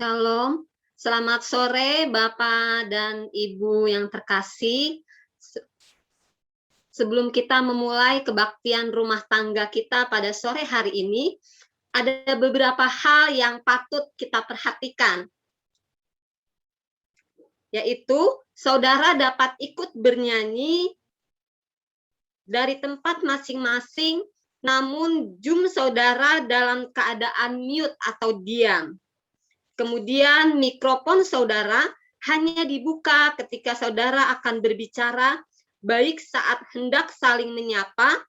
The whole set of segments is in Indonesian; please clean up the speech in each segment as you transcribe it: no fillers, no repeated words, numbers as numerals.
Shalom, selamat sore Bapak dan Ibu yang terkasih. Sebelum kita memulai kebaktian rumah tangga kita pada sore hari ini, ada beberapa hal yang patut kita perhatikan. Yaitu, saudara dapat ikut bernyanyi dari tempat masing-masing, namun Zoom saudara dalam keadaan mute atau diam. Kemudian mikrofon saudara hanya dibuka ketika saudara akan berbicara, baik saat hendak saling menyapa,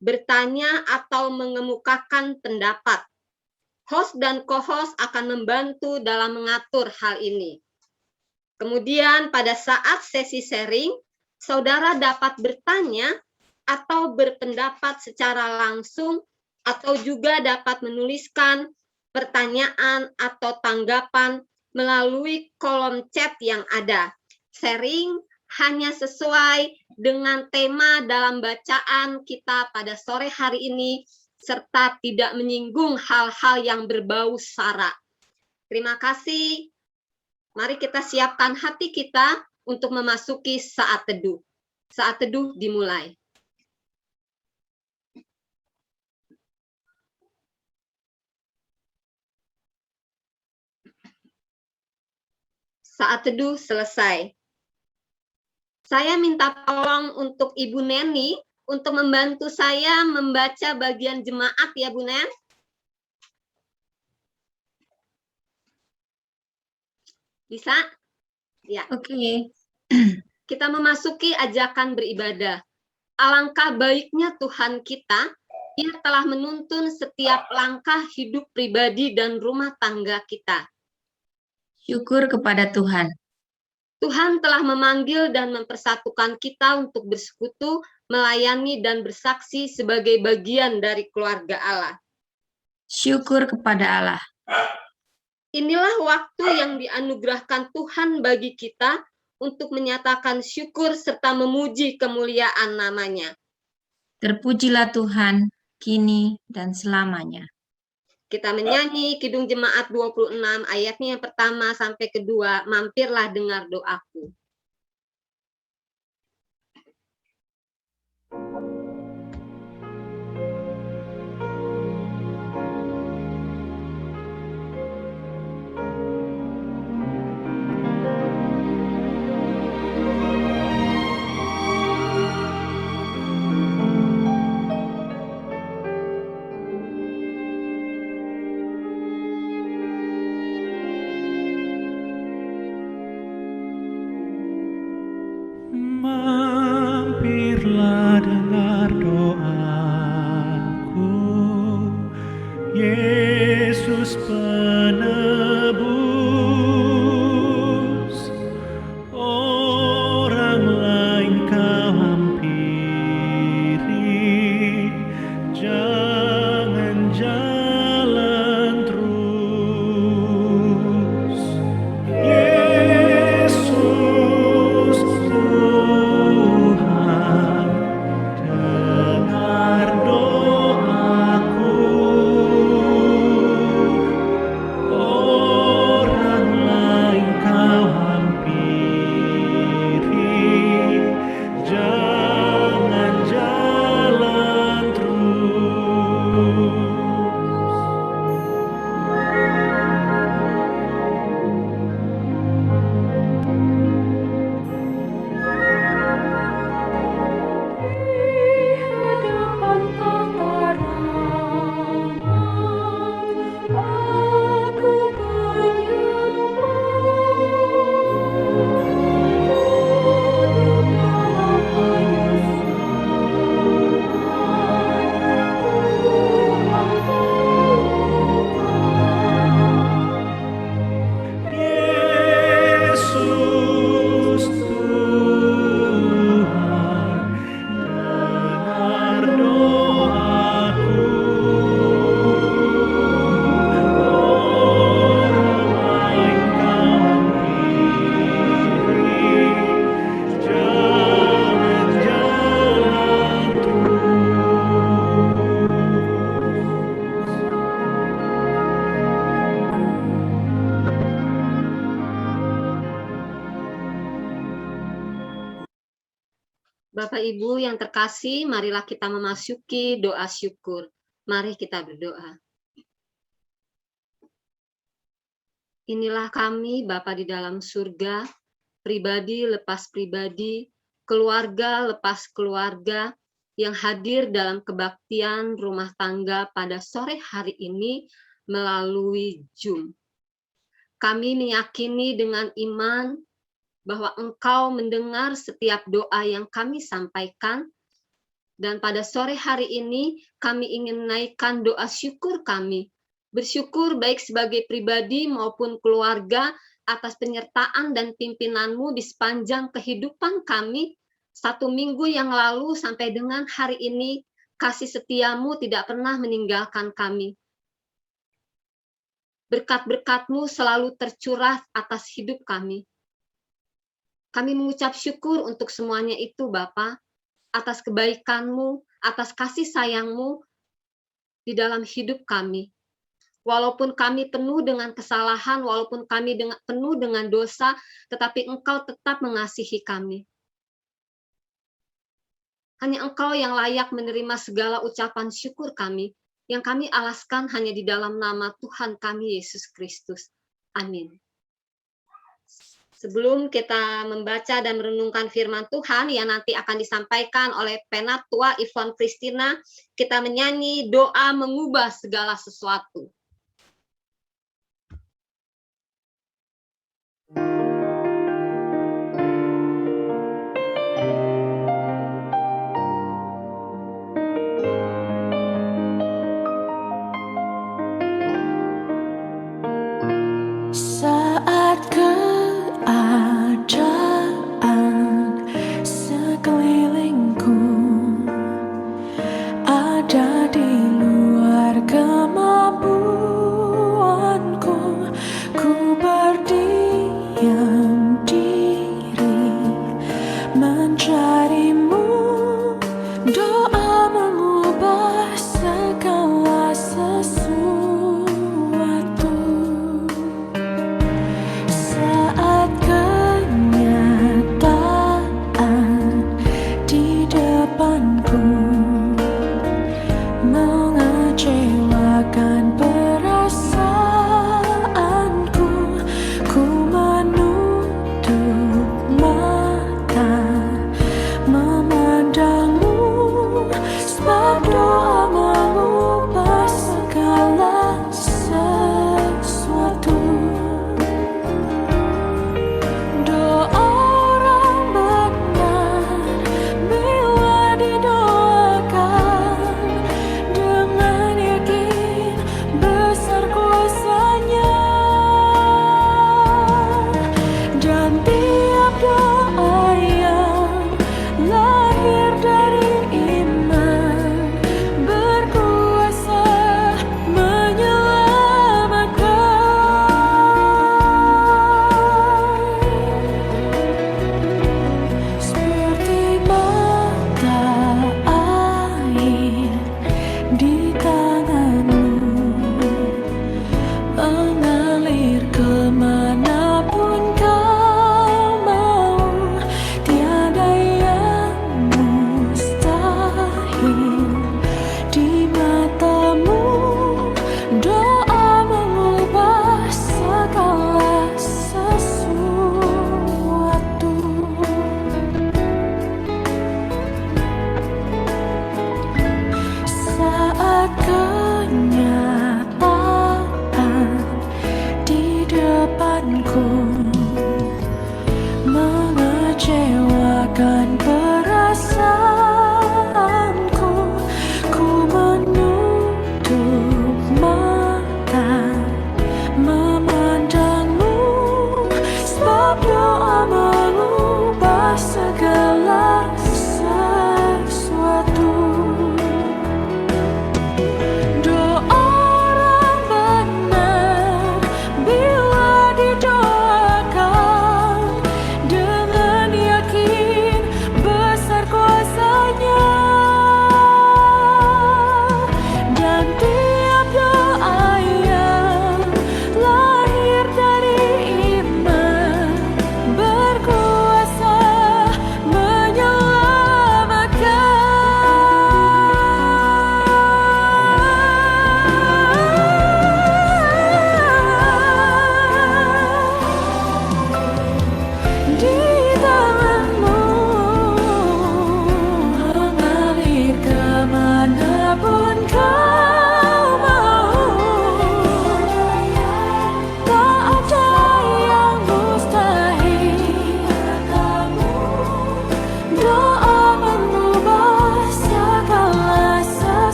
bertanya, atau mengemukakan pendapat. Host dan co-host akan membantu dalam mengatur hal ini. Kemudian pada saat sesi sharing, saudara dapat bertanya atau berpendapat secara langsung, atau juga dapat menuliskan pertanyaan atau tanggapan melalui kolom chat yang ada. Sharing hanya sesuai dengan tema dalam bacaan kita pada sore hari ini, serta tidak menyinggung hal-hal yang berbau sara. Terima kasih. Mari kita siapkan hati kita untuk memasuki saat teduh. Saat teduh dimulai. Saat teduh selesai. Saya minta tolong untuk Ibu Neni untuk membantu saya membaca bagian jemaat ya Bu Nen. Bisa? Ya. Oke. Kita memasuki ajakan beribadah. Alangkah baiknya Tuhan kita, Ia telah menuntun setiap langkah hidup pribadi dan rumah tangga kita. Syukur kepada Tuhan. Tuhan telah memanggil dan mempersatukan kita untuk bersekutu, melayani, dan bersaksi sebagai bagian dari keluarga Allah. Syukur kepada Allah. Inilah waktu yang dianugerahkan Tuhan bagi kita untuk menyatakan syukur serta memuji kemuliaan namanya. Terpujilah Tuhan, kini dan selamanya. Kita menyanyi Kidung Jemaat 26 ayatnya yang pertama sampai kedua, mampirlah dengar doaku. Mampirlah dengar doaku, Yesus penebus. Orang lain kau hampiri, jangan jalan terus. Yesus Tuhan, Bapak Ibu yang terkasih, marilah kita memasuki doa syukur. Mari kita berdoa. Inilah kami, Bapa di dalam surga, pribadi lepas pribadi, keluarga lepas keluarga, yang hadir dalam kebaktian rumah tangga pada sore hari ini melalui Zoom. Kami meyakini dengan iman bahwa Engkau mendengar setiap doa yang kami sampaikan, dan pada sore hari ini kami ingin menaikkan doa syukur kami. Bersyukur baik sebagai pribadi maupun keluarga atas penyertaan dan pimpinan-Mu di sepanjang kehidupan kami, 1 minggu yang lalu sampai dengan hari ini, kasih setia-Mu tidak pernah meninggalkan kami. Berkat-berkat-Mu selalu tercurah atas hidup kami. Kami mengucap syukur untuk semuanya itu, Bapa, atas kebaikan-Mu, atas kasih sayang-Mu di dalam hidup kami. Walaupun kami penuh dengan kesalahan, walaupun kami penuh dengan dosa, tetapi Engkau tetap mengasihi kami. Hanya Engkau yang layak menerima segala ucapan syukur kami, yang kami alaskan hanya di dalam nama Tuhan kami, Yesus Kristus. Amin. Sebelum kita membaca dan merenungkan firman Tuhan yang nanti akan disampaikan oleh Penatua Ivon Christina, kita menyanyi doa mengubah segala sesuatu. Saat keadaan sekelilingku ada di luar kemampuan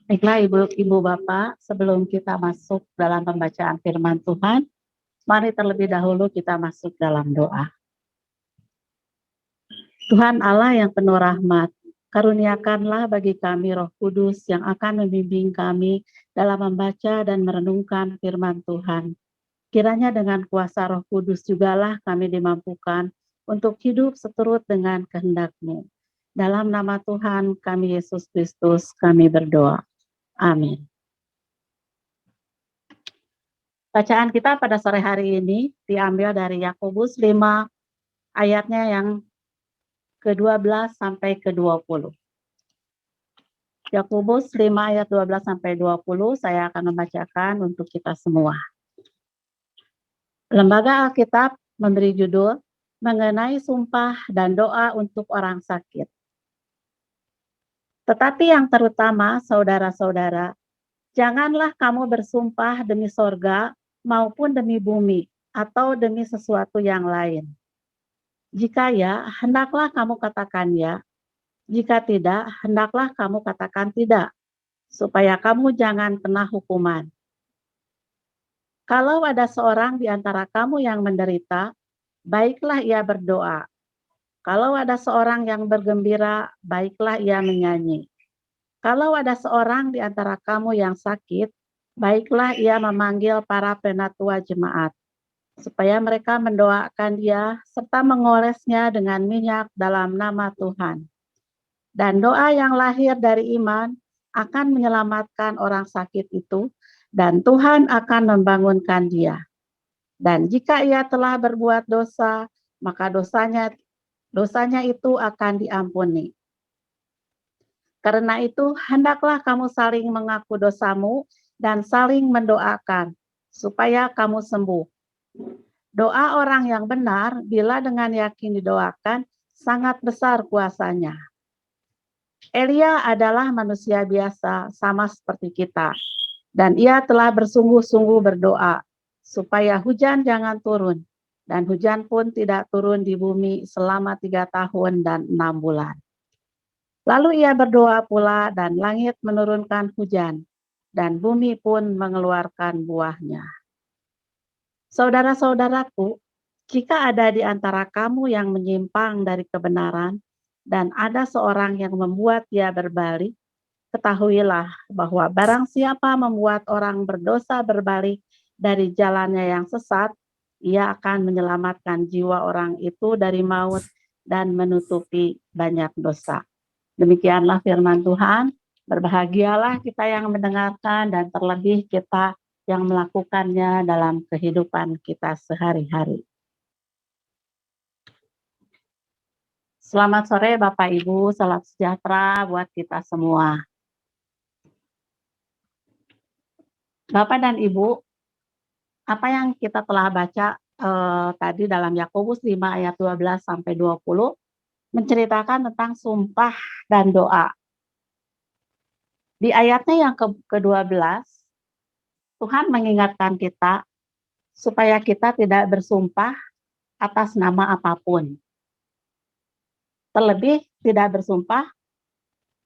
Baiklah Ibu Bapak, sebelum kita masuk dalam pembacaan firman Tuhan, mari terlebih dahulu kita masuk dalam doa. Tuhan Allah yang penuh rahmat, karuniakanlah bagi kami Roh Kudus yang akan membimbing kami dalam membaca dan merenungkan firman Tuhan. Kiranya dengan kuasa Roh Kudus jugalah kami dimampukan untuk hidup seturut dengan kehendak-Mu. Dalam nama Tuhan kami Yesus Kristus kami berdoa. Amin. Bacaan kita pada sore hari ini diambil dari Yakobus 5 ayatnya yang ke-12 sampai ke-20. Yakobus 5 ayat 12 sampai 20 saya akan membacakan untuk kita semua. Lembaga Alkitab memberi judul mengenai sumpah dan doa untuk orang sakit. Tetapi yang terutama, saudara-saudara, janganlah kamu bersumpah demi sorga maupun demi bumi atau demi sesuatu yang lain. Jika ya, hendaklah kamu katakan ya. Jika tidak, hendaklah kamu katakan tidak, supaya kamu jangan kena hukuman. Kalau ada seorang di antara kamu yang menderita, baiklah ia berdoa. Kalau ada seorang yang bergembira, baiklah ia menyanyi. Kalau ada seorang di antara kamu yang sakit, baiklah ia memanggil para penatua jemaat, supaya mereka mendoakan dia serta mengolesnya dengan minyak dalam nama Tuhan. Dan doa yang lahir dari iman akan menyelamatkan orang sakit itu, dan Tuhan akan membangunkan dia. Dan jika ia telah berbuat dosa, maka dosanya itu akan diampuni. Karena itu, hendaklah kamu saling mengaku dosamu dan saling mendoakan, supaya kamu sembuh. Doa orang yang benar, bila dengan yakin didoakan, sangat besar kuasanya. Elia adalah manusia biasa, sama seperti kita. Dan ia telah bersungguh-sungguh berdoa, supaya hujan jangan turun. Dan hujan pun tidak turun di bumi selama 3 tahun dan 6 bulan. Lalu ia berdoa pula dan langit menurunkan hujan, dan bumi pun mengeluarkan buahnya. Saudara-saudaraku, jika ada di antara kamu yang menyimpang dari kebenaran, dan ada seorang yang membuat dia berbalik, ketahuilah bahwa barang siapa membuat orang berdosa berbalik dari jalannya yang sesat, ia akan menyelamatkan jiwa orang itu dari maut dan menutupi banyak dosa. Demikianlah firman Tuhan. Berbahagialah kita yang mendengarkan dan terlebih kita yang melakukannya dalam kehidupan kita sehari-hari. Selamat sore Bapak Ibu, salam sejahtera buat kita semua. Bapak dan Ibu, apa yang kita telah baca tadi dalam Yakobus 5 ayat 12 sampai 20 menceritakan tentang sumpah dan doa. Di ayatnya yang ke-12, Tuhan mengingatkan kita supaya kita tidak bersumpah atas nama apapun. Terlebih tidak bersumpah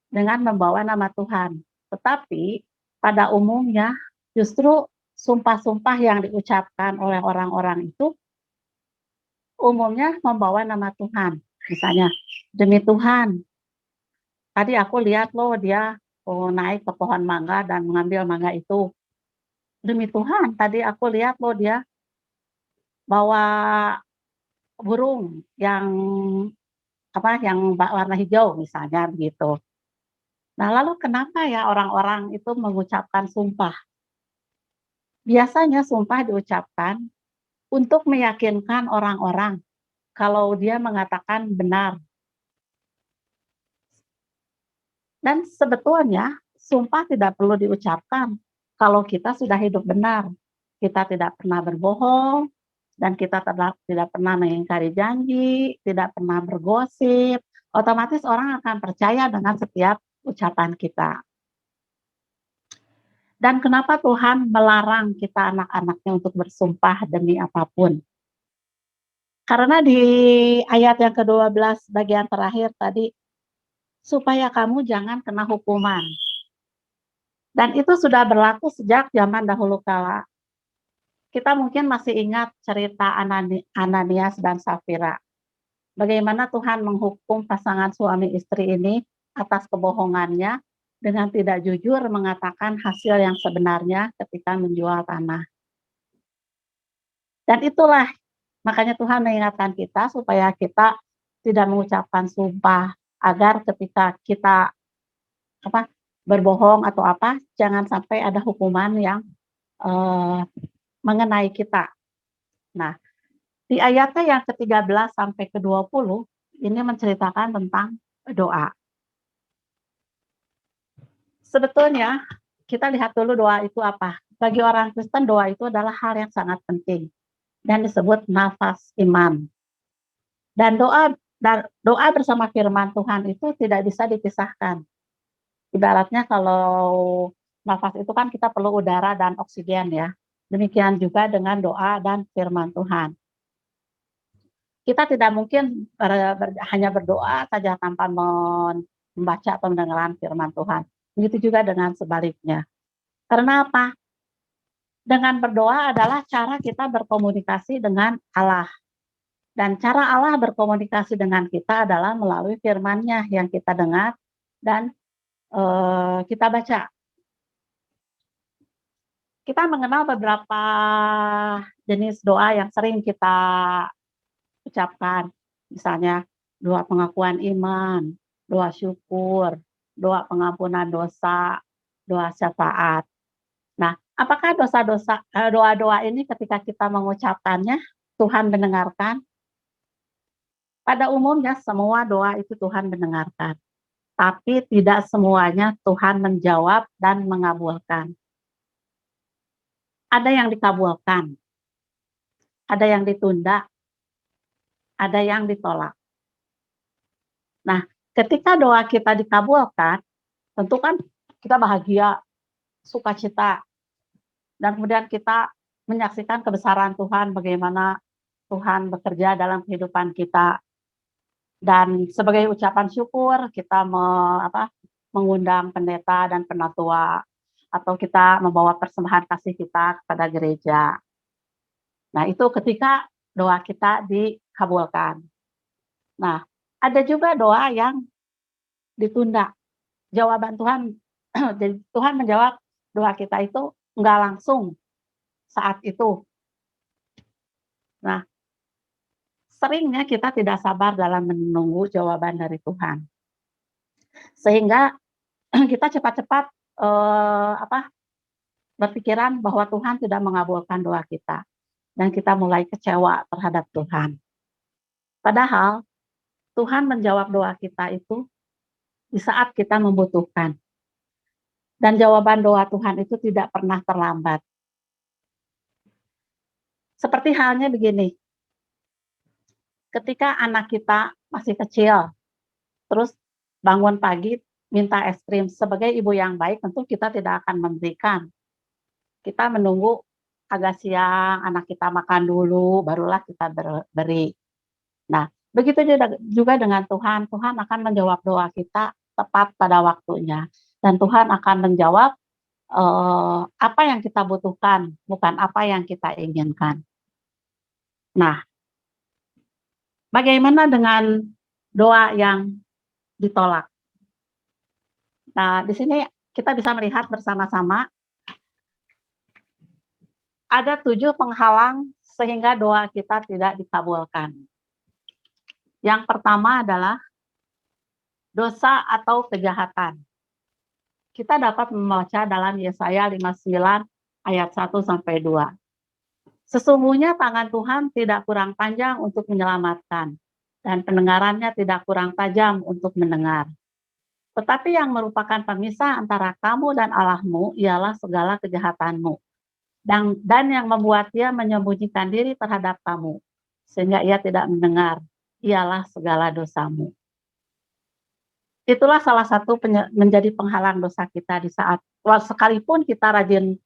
dengan membawa nama Tuhan. Tetapi pada umumnya justru sumpah-sumpah yang diucapkan oleh orang-orang itu umumnya membawa nama Tuhan. Misalnya, demi Tuhan, tadi aku lihat loh dia naik ke pohon mangga dan mengambil mangga itu. Demi Tuhan, tadi aku lihat loh dia bawa burung yang warna hijau misalnya begitu. Nah, lalu kenapa ya orang-orang itu mengucapkan sumpah? Biasanya sumpah diucapkan untuk meyakinkan orang-orang kalau dia mengatakan benar. Dan sebetulnya sumpah tidak perlu diucapkan kalau kita sudah hidup benar. Kita tidak pernah berbohong, dan kita tidak pernah mengingkari janji, tidak pernah bergosip. Otomatis orang akan percaya dengan setiap ucapan kita. Dan kenapa Tuhan melarang kita anak-anaknya untuk bersumpah demi apapun? Karena di ayat yang ke-12 bagian terakhir tadi, supaya kamu jangan kena hukuman. Dan itu sudah berlaku sejak zaman dahulu kala. Kita mungkin masih ingat cerita Ananias dan Safira. Bagaimana Tuhan menghukum pasangan suami istri ini atas kebohongannya dengan tidak jujur mengatakan hasil yang sebenarnya ketika menjual tanah. Dan itulah makanya Tuhan mengingatkan kita supaya kita tidak mengucapkan sumpah, agar ketika kita berbohong atau jangan sampai ada hukuman yang mengenai kita. Nah, di ayatnya yang ke-13 sampai ke-20 ini menceritakan tentang doa. Sebetulnya kita lihat dulu doa itu apa. Bagi orang Kristen doa itu adalah hal yang sangat penting dan disebut nafas iman. Dan doa bersama firman Tuhan itu tidak bisa dipisahkan. Ibaratnya kalau nafas itu kan kita perlu udara dan oksigen ya. Demikian juga dengan doa dan firman Tuhan. Kita tidak mungkin hanya berdoa saja tanpa membaca atau mendengarkan firman Tuhan. Begitu juga dengan sebaliknya. Karena apa? Dengan berdoa adalah cara kita berkomunikasi dengan Allah. Dan cara Allah berkomunikasi dengan kita adalah melalui firman-Nya yang kita dengar dan kita baca. Kita mengenal beberapa jenis doa yang sering kita ucapkan. Misalnya doa pengakuan iman, doa syukur, doa pengampunan dosa, doa syafaat. Nah, apakah doa-doa ini ketika kita mengucapkannya Tuhan mendengarkan? Pada umumnya semua doa itu Tuhan mendengarkan. Tapi tidak semuanya Tuhan menjawab dan mengabulkan. Ada yang dikabulkan, ada yang ditunda, ada yang ditolak. Nah, ketika doa kita dikabulkan, tentu kan kita bahagia, sukacita, dan kemudian kita menyaksikan kebesaran Tuhan, bagaimana Tuhan bekerja dalam kehidupan kita. Dan sebagai ucapan syukur, kita mengundang pendeta dan penatua, atau kita membawa persembahan kasih kita kepada gereja. Nah, itu ketika doa kita dikabulkan. Nah, ada juga doa yang ditunda. Jawaban Tuhan, jadi Tuhan menjawab doa kita itu enggak langsung saat itu. Nah, seringnya kita tidak sabar dalam menunggu jawaban dari Tuhan. Sehingga kita cepat-cepat berpikiran bahwa Tuhan tidak mengabulkan doa kita. Dan kita mulai kecewa terhadap Tuhan. Padahal Tuhan menjawab doa kita itu di saat kita membutuhkan. Dan jawaban doa Tuhan itu tidak pernah terlambat. Seperti halnya begini. Ketika anak kita masih kecil, terus bangun pagi minta es krim, sebagai ibu yang baik tentu kita tidak akan memberikan. Kita menunggu agak siang, anak kita makan dulu, barulah kita beri. Nah, begitu juga dengan Tuhan. Tuhan akan menjawab doa kita tepat pada waktunya. Dan Tuhan akan menjawab apa yang kita butuhkan, bukan apa yang kita inginkan. Nah, bagaimana dengan doa yang ditolak? Nah, di sini kita bisa melihat bersama-sama ada 7 penghalang sehingga doa kita tidak dikabulkan. Yang pertama adalah dosa atau kejahatan. Kita dapat membaca dalam Yesaya 59 ayat 1 sampai 2. Sesungguhnya tangan Tuhan tidak kurang panjang untuk menyelamatkan, dan pendengarannya tidak kurang tajam untuk mendengar. Tetapi yang merupakan pemisah antara kamu dan Allahmu ialah segala kejahatanmu. Dan yang membuat dia menyembunyikan diri terhadap kamu, sehingga ia tidak mendengar, ialah segala dosamu. Itulah salah satu menjadi penghalang dosa kita di saat, sekalipun kita rajin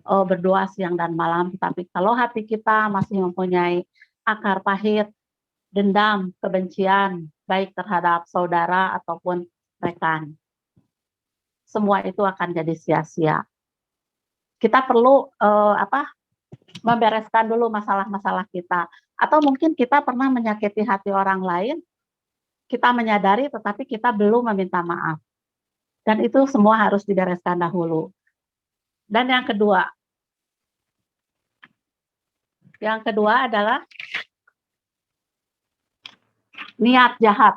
berdoa siang dan malam, tapi kalau hati kita masih mempunyai akar pahit, dendam, kebencian, baik terhadap saudara ataupun rekan. semua itu akan jadi sia-sia. Kita perlu membereskan dulu masalah-masalah kita. Atau mungkin kita pernah menyakiti hati orang lain, kita menyadari tetapi kita belum meminta maaf. Dan itu semua harus dibereskan dahulu. Dan yang kedua adalah niat jahat.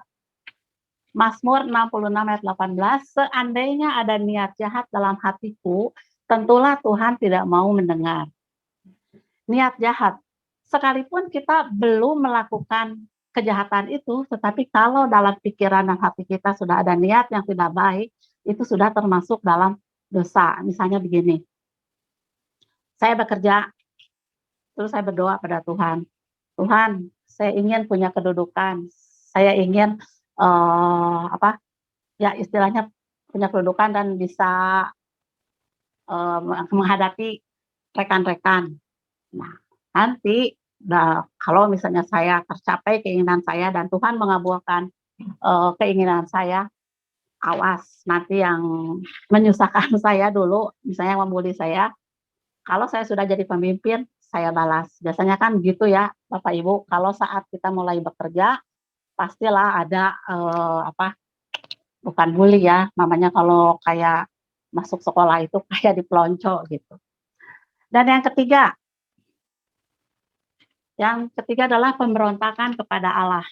Mazmur 66 ayat 18, seandainya ada niat jahat dalam hatiku, tentulah Tuhan tidak mau mendengar. Niat jahat. Sekalipun kita belum melakukan kejahatan itu, tetapi kalau dalam pikiran dan hati kita sudah ada niat yang tidak baik, itu sudah termasuk dalam dosa. Misalnya begini, saya bekerja, terus saya berdoa pada Tuhan, Tuhan, saya ingin punya kedudukan, saya ingin istilahnya punya kedudukan dan bisa menghadapi rekan-rekan. Nah, nanti kalau misalnya saya tercapai keinginan saya dan Tuhan mengabulkan keinginan saya, awas nanti yang menyusahkan saya dulu, misalnya membuli saya, kalau saya sudah jadi pemimpin, saya balas. Biasanya kan gitu ya, Bapak Ibu, kalau saat kita mulai bekerja, pastilah ada bukan bully ya, namanya kalau kayak masuk sekolah itu kayak dipelonco gitu. Dan yang ketiga adalah pemberontakan kepada Allah.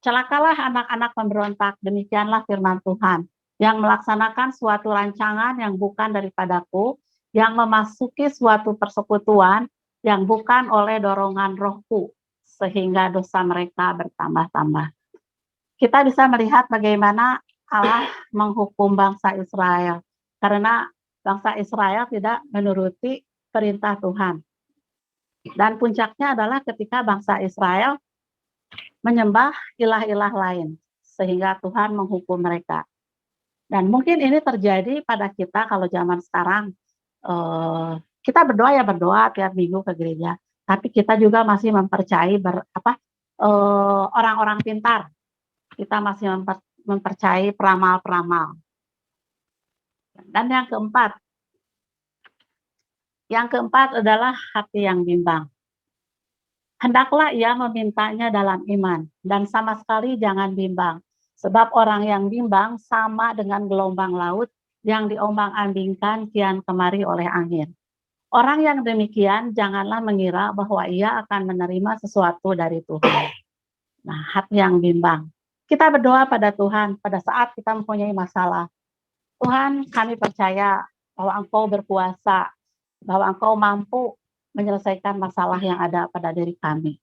Celakalah anak-anak pemberontak, demikianlah firman Tuhan, yang melaksanakan suatu rancangan yang bukan daripadaku, yang memasuki suatu persekutuan yang bukan oleh dorongan rohku, sehingga dosa mereka bertambah-tambah. Kita bisa melihat bagaimana Allah menghukum bangsa Israel, karena bangsa Israel tidak menuruti perintah Tuhan. Dan puncaknya adalah ketika bangsa Israel menyembah ilah-ilah lain, sehingga Tuhan menghukum mereka. Dan mungkin ini terjadi pada kita kalau zaman sekarang, kita berdoa tiap minggu ke gereja, tapi kita juga masih mempercayai orang-orang pintar. Kita masih mempercayai peramal-peramal. Dan yang keempat adalah hati yang bimbang. Hendaklah ia memintanya dalam iman, dan sama sekali jangan bimbang. Sebab orang yang bimbang sama dengan gelombang laut yang diombang-ambingkan kian kemari oleh angin. Orang yang demikian janganlah mengira bahwa ia akan menerima sesuatu dari Tuhan. Nah, hati yang bimbang. Kita berdoa pada Tuhan pada saat kita mempunyai masalah. Tuhan, kami percaya bahwa Engkau berkuasa, bahwa Engkau mampu menyelesaikan masalah yang ada pada diri kami.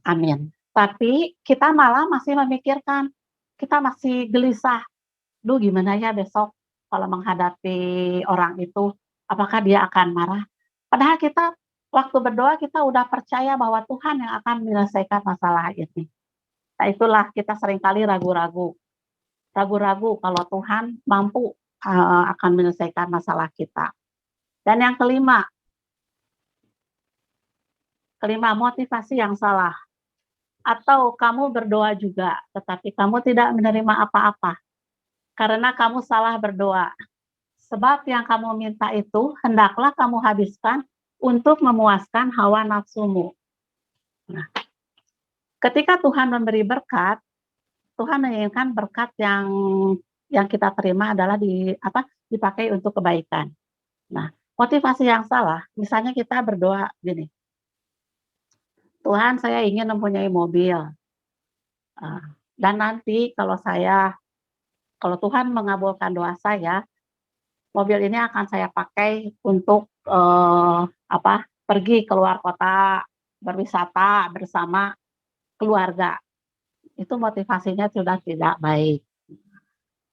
Amin. Tapi kita malah masih memikirkan, kita masih gelisah. Duh, gimana ya besok kalau menghadapi orang itu, apakah dia akan marah? Padahal kita waktu berdoa kita udah percaya bahwa Tuhan yang akan menyelesaikan masalah ini. Nah, itulah kita seringkali ragu-ragu kalau Tuhan mampu akan menyelesaikan masalah kita. Dan yang kelima, motivasi yang salah. Atau kamu berdoa juga, tetapi kamu tidak menerima apa-apa. Karena kamu salah berdoa. Sebab yang kamu minta itu, hendaklah kamu habiskan untuk memuaskan hawa nafsumu. Nah, ketika Tuhan memberi berkat, Tuhan menginginkan berkat yang kita terima adalah dipakai untuk kebaikan. Nah, motivasi yang salah, misalnya kita berdoa gini, Tuhan, saya ingin mempunyai mobil. Dan nanti kalau Tuhan mengabulkan doa saya, mobil ini akan saya pakai untuk pergi keluar kota, berwisata bersama keluarga. Itu motivasinya sudah tidak baik.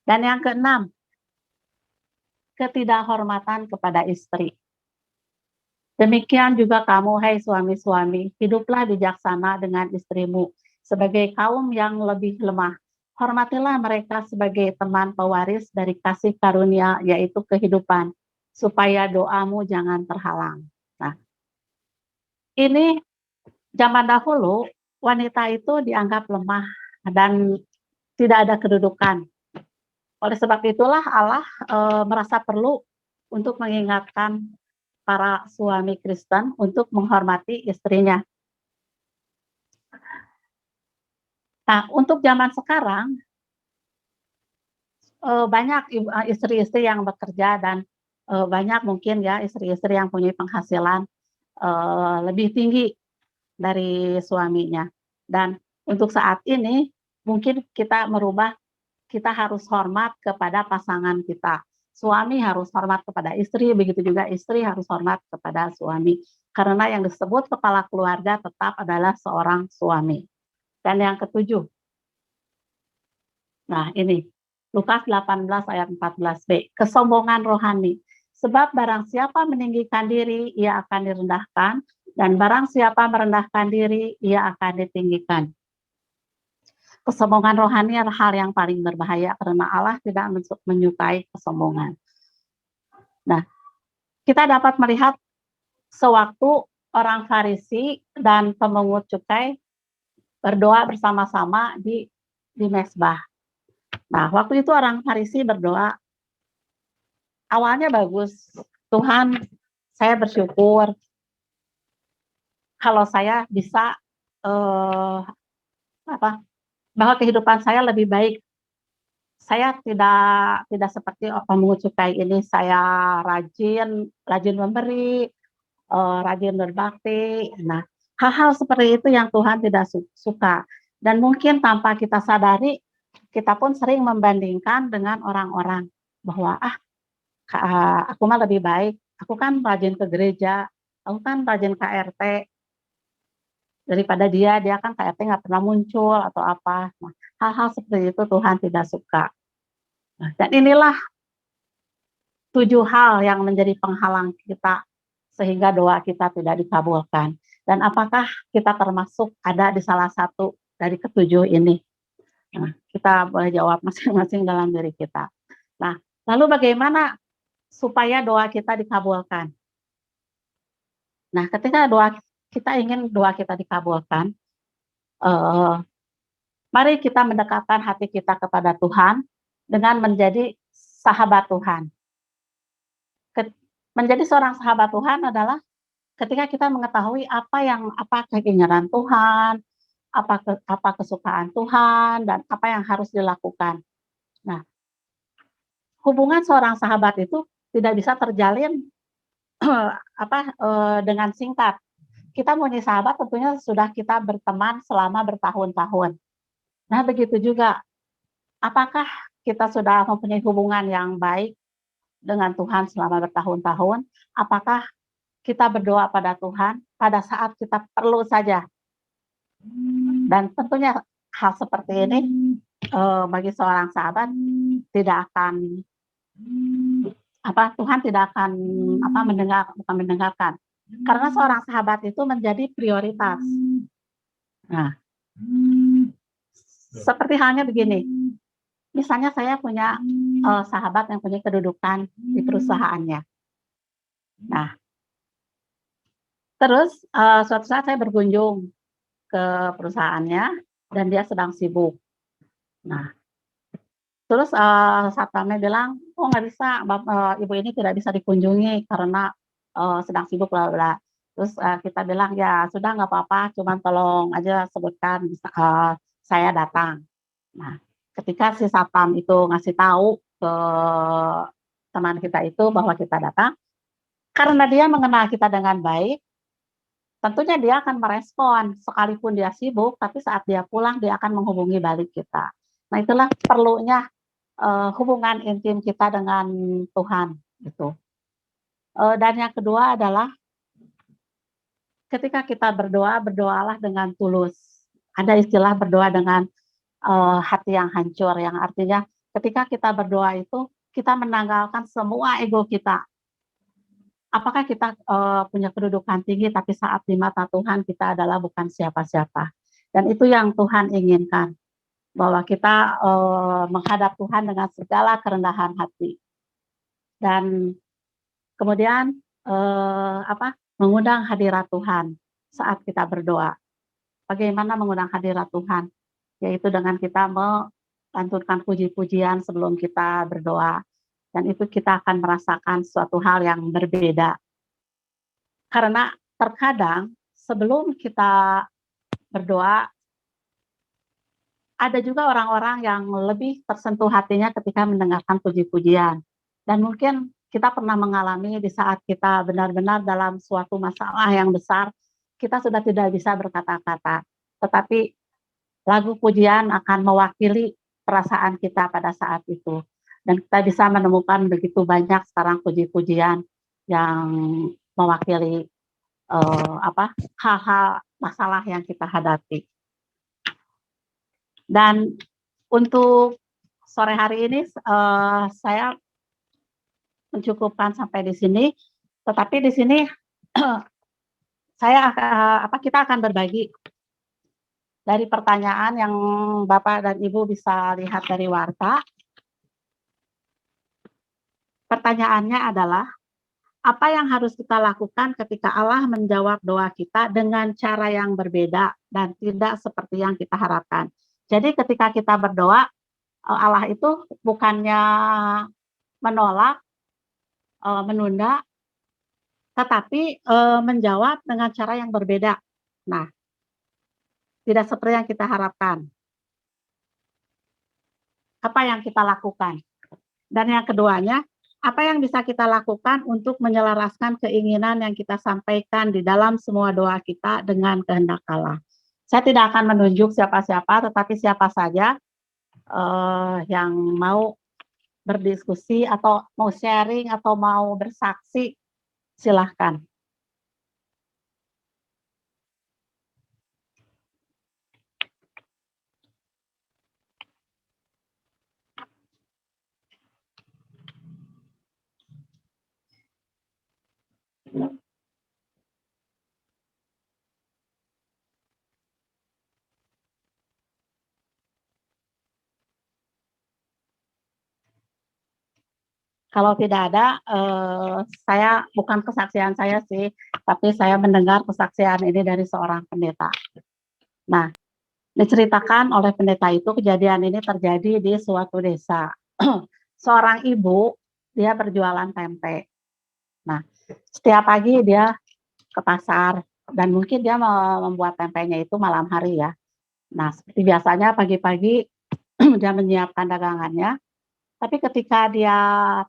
Dan yang keenam, ketidakhormatan kepada istri. Demikian juga kamu, hai suami-suami, hiduplah bijaksana dengan istrimu sebagai kaum yang lebih lemah. Hormatilah mereka sebagai teman pewaris dari kasih karunia, yaitu kehidupan, supaya doamu jangan terhalang. Nah, ini zaman dahulu, wanita itu dianggap lemah dan tidak ada kedudukan. Oleh sebab itulah Allah merasa perlu untuk mengingatkan para suami Kristen untuk menghormati istrinya. Nah, untuk zaman sekarang banyak istri-istri yang bekerja dan banyak mungkin ya istri-istri yang punya penghasilan lebih tinggi dari suaminya. Dan untuk saat ini mungkin kita merubah, kita harus hormat kepada pasangan kita. Suami harus hormat kepada istri, begitu juga istri harus hormat kepada suami. Karena yang disebut kepala keluarga tetap adalah seorang suami. Dan yang ketujuh, nah ini, Lukas 18 ayat 14b, kesombongan rohani. Sebab barang siapa meninggikan diri, ia akan direndahkan, dan barang siapa merendahkan diri, ia akan ditinggikan. Kesombongan rohani adalah hal yang paling berbahaya karena Allah tidak menyukai kesombongan. Nah, kita dapat melihat sewaktu orang Farisi dan pemungut cukai berdoa bersama-sama di mezbah. Nah, waktu itu orang Farisi berdoa, awalnya bagus. Tuhan, saya bersyukur kalau saya bisa bahwa kehidupan saya lebih baik. Saya tidak seperti pemungut cukai ini. Saya rajin memberi, rajin berbakti. Nah, hal-hal seperti itu yang Tuhan tidak suka. Dan mungkin tanpa kita sadari, kita pun sering membandingkan dengan orang-orang bahwa aku mah lebih baik. Aku kan rajin ke gereja, aku kan rajin KRT. Daripada dia kan KRT nggak pernah muncul atau apa. Nah, hal-hal seperti itu Tuhan tidak suka. Nah, dan inilah 7 hal yang menjadi penghalang kita sehingga doa kita tidak dikabulkan. Dan apakah kita termasuk ada di salah satu dari ketujuh ini? Nah, kita boleh jawab masing-masing dalam diri kita. Nah, lalu bagaimana supaya doa kita dikabulkan? Nah, ketika kita ingin doa kita dikabulkan, mari kita mendekatkan hati kita kepada Tuhan dengan menjadi sahabat Tuhan. Menjadi seorang sahabat Tuhan adalah ketika kita mengetahui apa keinginan Tuhan, apa kesukaan Tuhan, dan apa yang harus dilakukan. Nah, hubungan seorang sahabat itu tidak bisa terjalin dengan singkat. Kita punya sahabat tentunya sudah kita berteman selama bertahun-tahun. Nah, begitu juga, apakah kita sudah mempunyai hubungan yang baik dengan Tuhan selama bertahun-tahun? Apakah kita berdoa pada Tuhan pada saat kita perlu saja? Dan tentunya hal seperti ini bagi seorang sahabat tidak akan Tuhan tidak akan mendengarkan. Karena seorang sahabat itu menjadi prioritas. Nah, seperti halnya begini. Misalnya saya punya sahabat yang punya kedudukan di perusahaannya. Nah, terus suatu saat saya berkunjung ke perusahaannya dan dia sedang sibuk. Nah, terus satpamnya bilang, oh nggak bisa, ibu ini tidak bisa dikunjungi karena sedang sibuk bla bla. Terus kita bilang ya sudah nggak apa-apa, cuman tolong aja sebutkan saya datang. Nah, ketika si satpam itu ngasih tahu ke teman kita itu bahwa kita datang, karena dia mengenal kita dengan baik, tentunya dia akan merespon sekalipun dia sibuk, tapi saat dia pulang dia akan menghubungi balik kita. Nah, itulah perlunya hubungan intim kita dengan Tuhan gitu. Dan yang kedua adalah ketika kita berdoa, berdoalah dengan tulus. Ada istilah berdoa dengan hati yang hancur, yang artinya ketika kita berdoa itu kita menanggalkan semua ego kita. Apakah kita punya kedudukan tinggi, tapi saat di mata Tuhan kita adalah bukan siapa-siapa. Dan itu yang Tuhan inginkan, bahwa kita menghadap Tuhan dengan segala kerendahan hati. Dan kemudian mengundang hadirat Tuhan saat kita berdoa. Bagaimana mengundang hadirat Tuhan? Yaitu dengan kita lantunkan puji-pujian sebelum kita berdoa. Dan itu kita akan merasakan suatu hal yang berbeda. Karena terkadang sebelum kita berdoa, ada juga orang-orang yang lebih tersentuh hatinya ketika mendengarkan puji-pujian. Dan mungkin kita pernah mengalami di saat kita benar-benar dalam suatu masalah yang besar, kita sudah tidak bisa berkata-kata. Tetapi lagu pujian akan mewakili perasaan kita pada saat itu. Dan kita bisa menemukan begitu banyak sekarang puji-pujian yang mewakili hal-hal masalah yang kita hadapi. Dan untuk sore hari ini saya mencukupkan sampai di sini. Tetapi di sini kita akan berbagi dari pertanyaan yang Bapak dan Ibu bisa lihat dari warta. Pertanyaannya adalah, apa yang harus kita lakukan ketika Allah menjawab doa kita dengan cara yang berbeda dan tidak seperti yang kita harapkan? Jadi ketika kita berdoa, Allah itu bukannya menolak, menunda, tetapi menjawab dengan cara yang berbeda. Nah, tidak seperti yang kita harapkan. Apa yang kita lakukan? Dan yang keduanya, apa yang bisa kita lakukan untuk menyelaraskan keinginan yang kita sampaikan di dalam semua doa kita dengan kehendak Allah? Saya tidak akan menunjuk siapa-siapa, tetapi siapa saja yang mau berdiskusi atau mau sharing atau mau bersaksi, silahkan. Kalau tidak ada, saya bukan kesaksian saya sih, tapi saya mendengar kesaksian ini dari seorang pendeta. Nah, diceritakan oleh pendeta itu kejadian ini terjadi di suatu desa. Seorang ibu, dia berjualan tempe. Nah, setiap pagi dia ke pasar dan mungkin dia membuat tempenya itu malam hari ya. Nah, seperti biasanya pagi-pagi dia menyiapkan dagangannya. Tapi ketika dia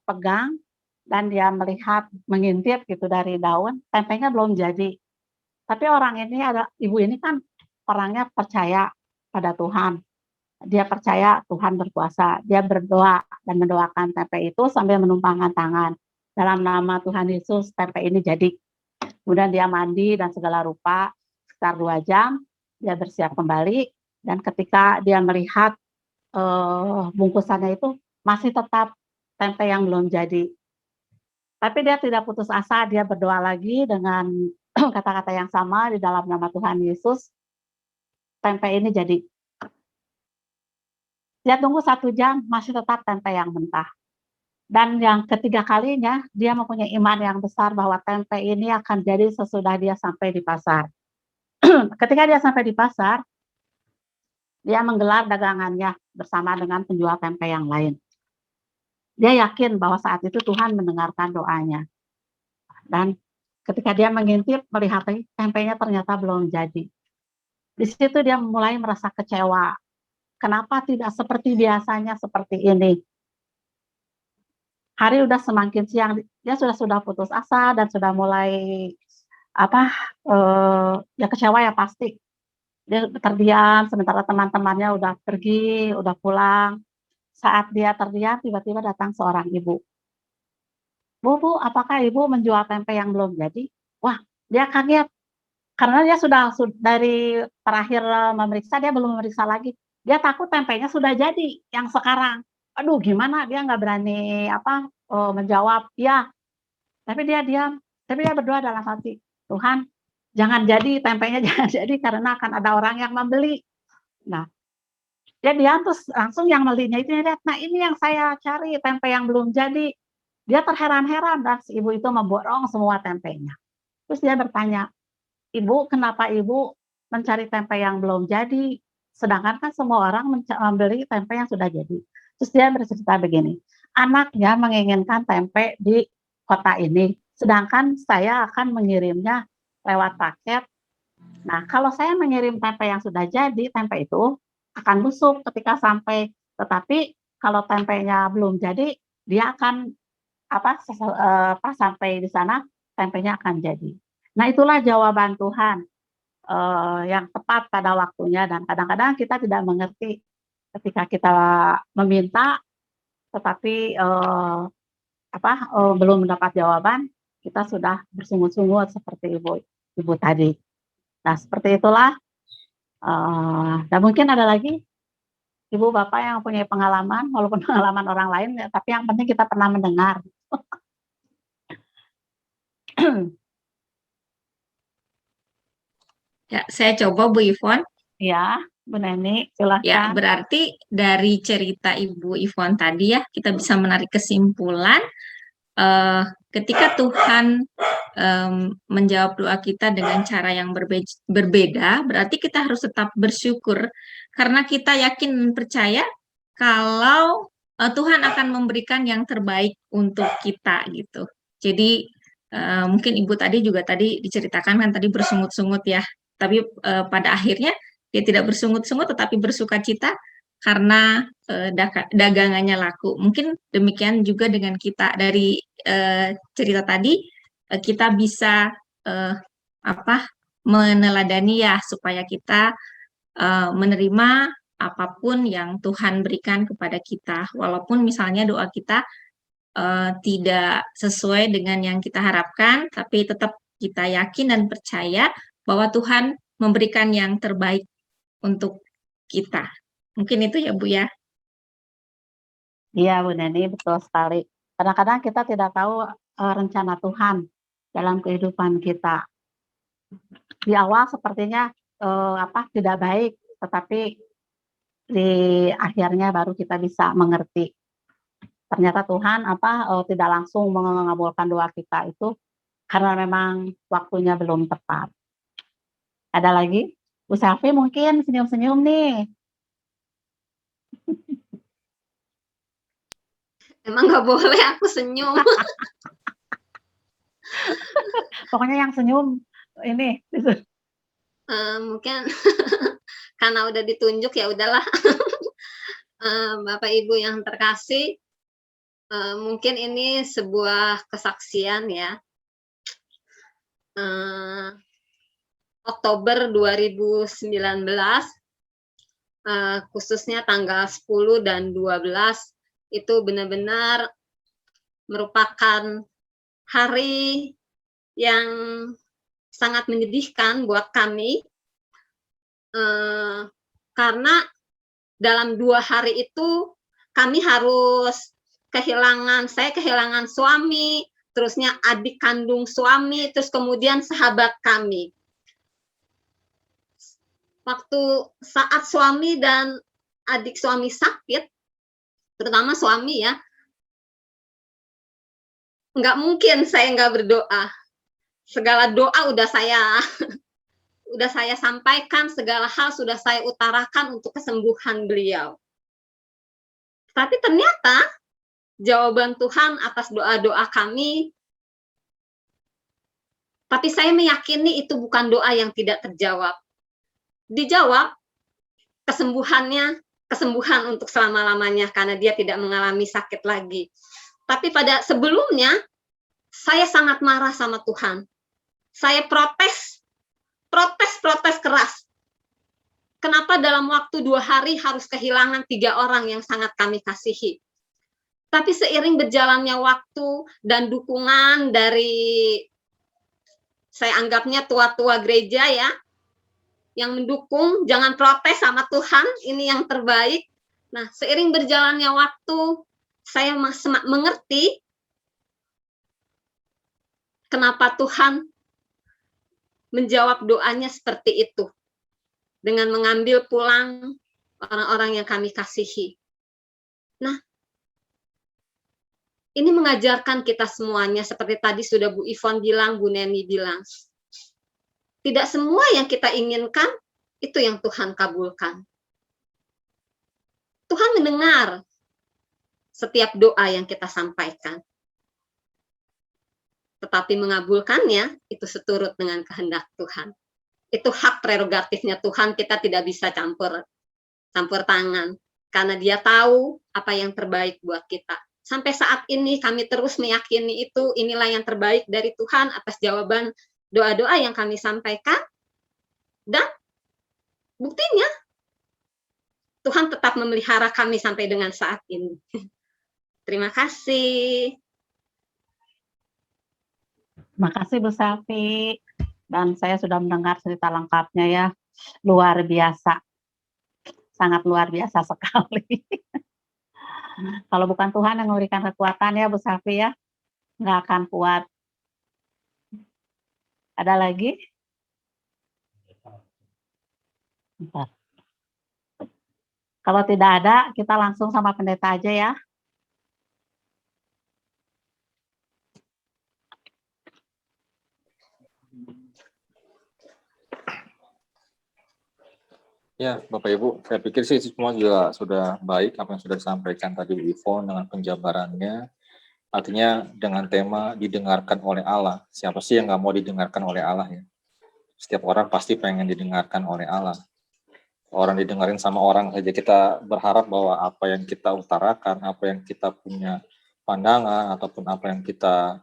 pegang dan dia melihat, mengintip gitu dari daun, tempenya belum jadi. Tapi ibu ini kan orangnya percaya pada Tuhan. Dia percaya Tuhan berkuasa. Dia berdoa dan mendoakan tempe itu sambil menumpangkan tangan. Dalam nama Tuhan Yesus, tempe ini jadi. Kemudian dia mandi dan segala rupa, sekitar 2 jam, dia bersiap kembali. Dan ketika dia melihat bungkusannya itu, masih tetap tempe yang belum jadi. Tapi dia tidak putus asa, dia berdoa lagi dengan kata-kata yang sama di dalam nama Tuhan Yesus. Tempe ini jadi. Dia tunggu 1 jam, masih tetap tempe yang mentah. Dan yang ketiga kalinya, dia mempunyai iman yang besar bahwa tempe ini akan jadi sesudah dia sampai di pasar. Ketika dia sampai di pasar, dia menggelar dagangannya bersama dengan penjual tempe yang lain. Dia yakin bahwa saat itu Tuhan mendengarkan doanya. Dan ketika dia mengintip, melihat tempenya ternyata belum jadi. Di situ dia mulai merasa kecewa. Kenapa tidak seperti biasanya seperti ini? Hari udah semakin siang, dia sudah putus asa dan sudah mulai ya kecewa ya pasti. Dia terdiam sementara teman-temannya udah pergi, udah pulang. Saat dia terdiam, tiba-tiba datang seorang ibu. Bu, apakah ibu menjual tempe yang belum jadi? Wah, dia kaget. Karena dia sudah dari terakhir memeriksa, dia belum memeriksa lagi. Dia takut tempenya sudah jadi, yang sekarang. Aduh, gimana? Dia nggak berani menjawab, ya. Tapi dia diam. Tapi dia berdoa dalam hati, Tuhan, jangan jadi tempenya, jangan jadi karena akan ada orang yang membeli. Nah, dia diam terus langsung yang belinya itu lihat, nah ini yang saya cari, tempe yang belum jadi. Dia terheran-heran dan si ibu itu memborong semua tempenya. Terus dia bertanya, Ibu, kenapa Ibu mencari tempe yang belum jadi? sedangkan kan semua orang membeli tempe yang sudah jadi. Terus dia bercerita begini, anaknya menginginkan tempe di kota ini, sedangkan saya akan mengirimnya lewat paket. Nah, kalau saya mengirim tempe yang sudah jadi, tempe itu akan busuk ketika sampai. Tetapi kalau tempenya belum jadi, dia akan sampai di sana tempenya akan jadi. Nah, itulah jawaban Tuhan yang tepat pada waktunya, dan kadang-kadang kita tidak mengerti ketika kita meminta tetapi belum mendapat jawaban, kita sudah bersungut-sungut seperti ibu tadi. Nah, seperti itulah. Dan mungkin ada lagi ibu bapak yang punya pengalaman, walaupun pengalaman orang lain, tapi yang penting kita pernah mendengar. Ya, saya coba Bu Ivon. Ya, Bu Neni, Ya, silakan. berarti dari cerita Ibu Ivon tadi ya, kita bisa menarik kesimpulan ketika Tuhan menjawab doa kita dengan cara yang berbeda, berarti kita harus tetap bersyukur karena kita yakin dan percaya kalau Tuhan akan memberikan yang terbaik untuk kita gitu. Jadi mungkin Ibu tadi juga diceritakan kan tadi bersungut-sungut ya, tapi pada akhirnya dia tidak bersungut-sungut tetapi bersukacita karena dagangannya laku. Mungkin demikian juga dengan kita dari cerita tadi, kita bisa meneladani ya supaya kita menerima apapun yang Tuhan berikan kepada kita, walaupun misalnya doa kita tidak sesuai dengan yang kita harapkan, tapi tetap kita yakin dan percaya bahwa Tuhan memberikan yang terbaik untuk kita. Mungkin itu ya Bu ya. Iya Bu Neni, betul sekali. Kadang-kadang kita tidak tahu rencana Tuhan dalam kehidupan kita. Di awal sepertinya tidak baik, tetapi di akhirnya baru kita bisa mengerti. Ternyata Tuhan tidak langsung mengabulkan doa kita itu karena memang waktunya belum tepat. Ada lagi? Bu Selvi mungkin senyum-senyum nih. Emang nggak boleh aku senyum. Pokoknya yang senyum ini. Mungkin karena udah ditunjuk ya udahlah. Bapak Ibu yang terkasih, mungkin ini sebuah kesaksian ya. Oktober 2019, khususnya tanggal 10 dan 12, itu benar-benar merupakan hari yang sangat menyedihkan buat kami, karena dalam 2 hari itu kami harus saya kehilangan suami, terusnya adik kandung suami, terus kemudian sahabat kami. Waktu saat suami dan adik suami sakit, terutama suami ya, nggak mungkin saya nggak berdoa. Segala doa udah saya sampaikan, segala hal sudah saya utarakan untuk kesembuhan beliau. Tapi ternyata jawaban Tuhan atas doa-doa kami, tapi saya meyakini itu bukan doa yang tidak terjawab. Dijawab kesembuhan untuk selama-lamanya karena dia tidak mengalami sakit lagi. Tapi pada sebelumnya saya sangat marah sama Tuhan. Saya protes keras. Kenapa dalam waktu 2 hari harus kehilangan 3 orang yang sangat kami kasihi? Tapi seiring berjalannya waktu dan dukungan dari, saya anggapnya tua-tua gereja ya, yang mendukung, jangan protes sama Tuhan, ini yang terbaik. Nah, seiring berjalannya waktu, saya mengerti kenapa Tuhan menjawab doanya seperti itu, dengan mengambil pulang orang-orang yang kami kasihi. Nah, ini mengajarkan kita semuanya, seperti tadi sudah Bu Ivon bilang, Bu Neni bilang, tidak semua yang kita inginkan itu yang Tuhan kabulkan. Tuhan mendengar setiap doa yang kita sampaikan. Tetapi mengabulkannya itu seturut dengan kehendak Tuhan. Itu hak prerogatifnya Tuhan, kita tidak bisa campur tangan. Karena Dia tahu apa yang terbaik buat kita. Sampai saat ini kami terus meyakini itu, inilah yang terbaik dari Tuhan atas jawaban doa-doa yang kami sampaikan. Dan buktinya Tuhan tetap memelihara kami sampai dengan saat ini. Terima kasih. Terima kasih Bu Selvi. Dan saya sudah mendengar cerita lengkapnya ya. Luar biasa. Sangat luar biasa sekali. Kalau bukan Tuhan yang memberikan kekuatan ya Bu Selvi ya, nggak akan kuat. Ada lagi? Bentar. Kalau tidak ada, kita langsung sama pendeta aja ya. Ya, Bapak Ibu, saya pikir sih semua juga sudah baik apa yang sudah disampaikan tadi Bu Ivon dengan penjabarannya. Artinya dengan tema didengarkan oleh Allah. Siapa sih yang nggak mau didengarkan oleh Allah ya? Setiap orang pasti pengen didengarkan oleh Allah. Orang didengarin sama orang saja, kita berharap bahwa apa yang kita utarakan, apa yang kita punya pandangan, ataupun apa yang kita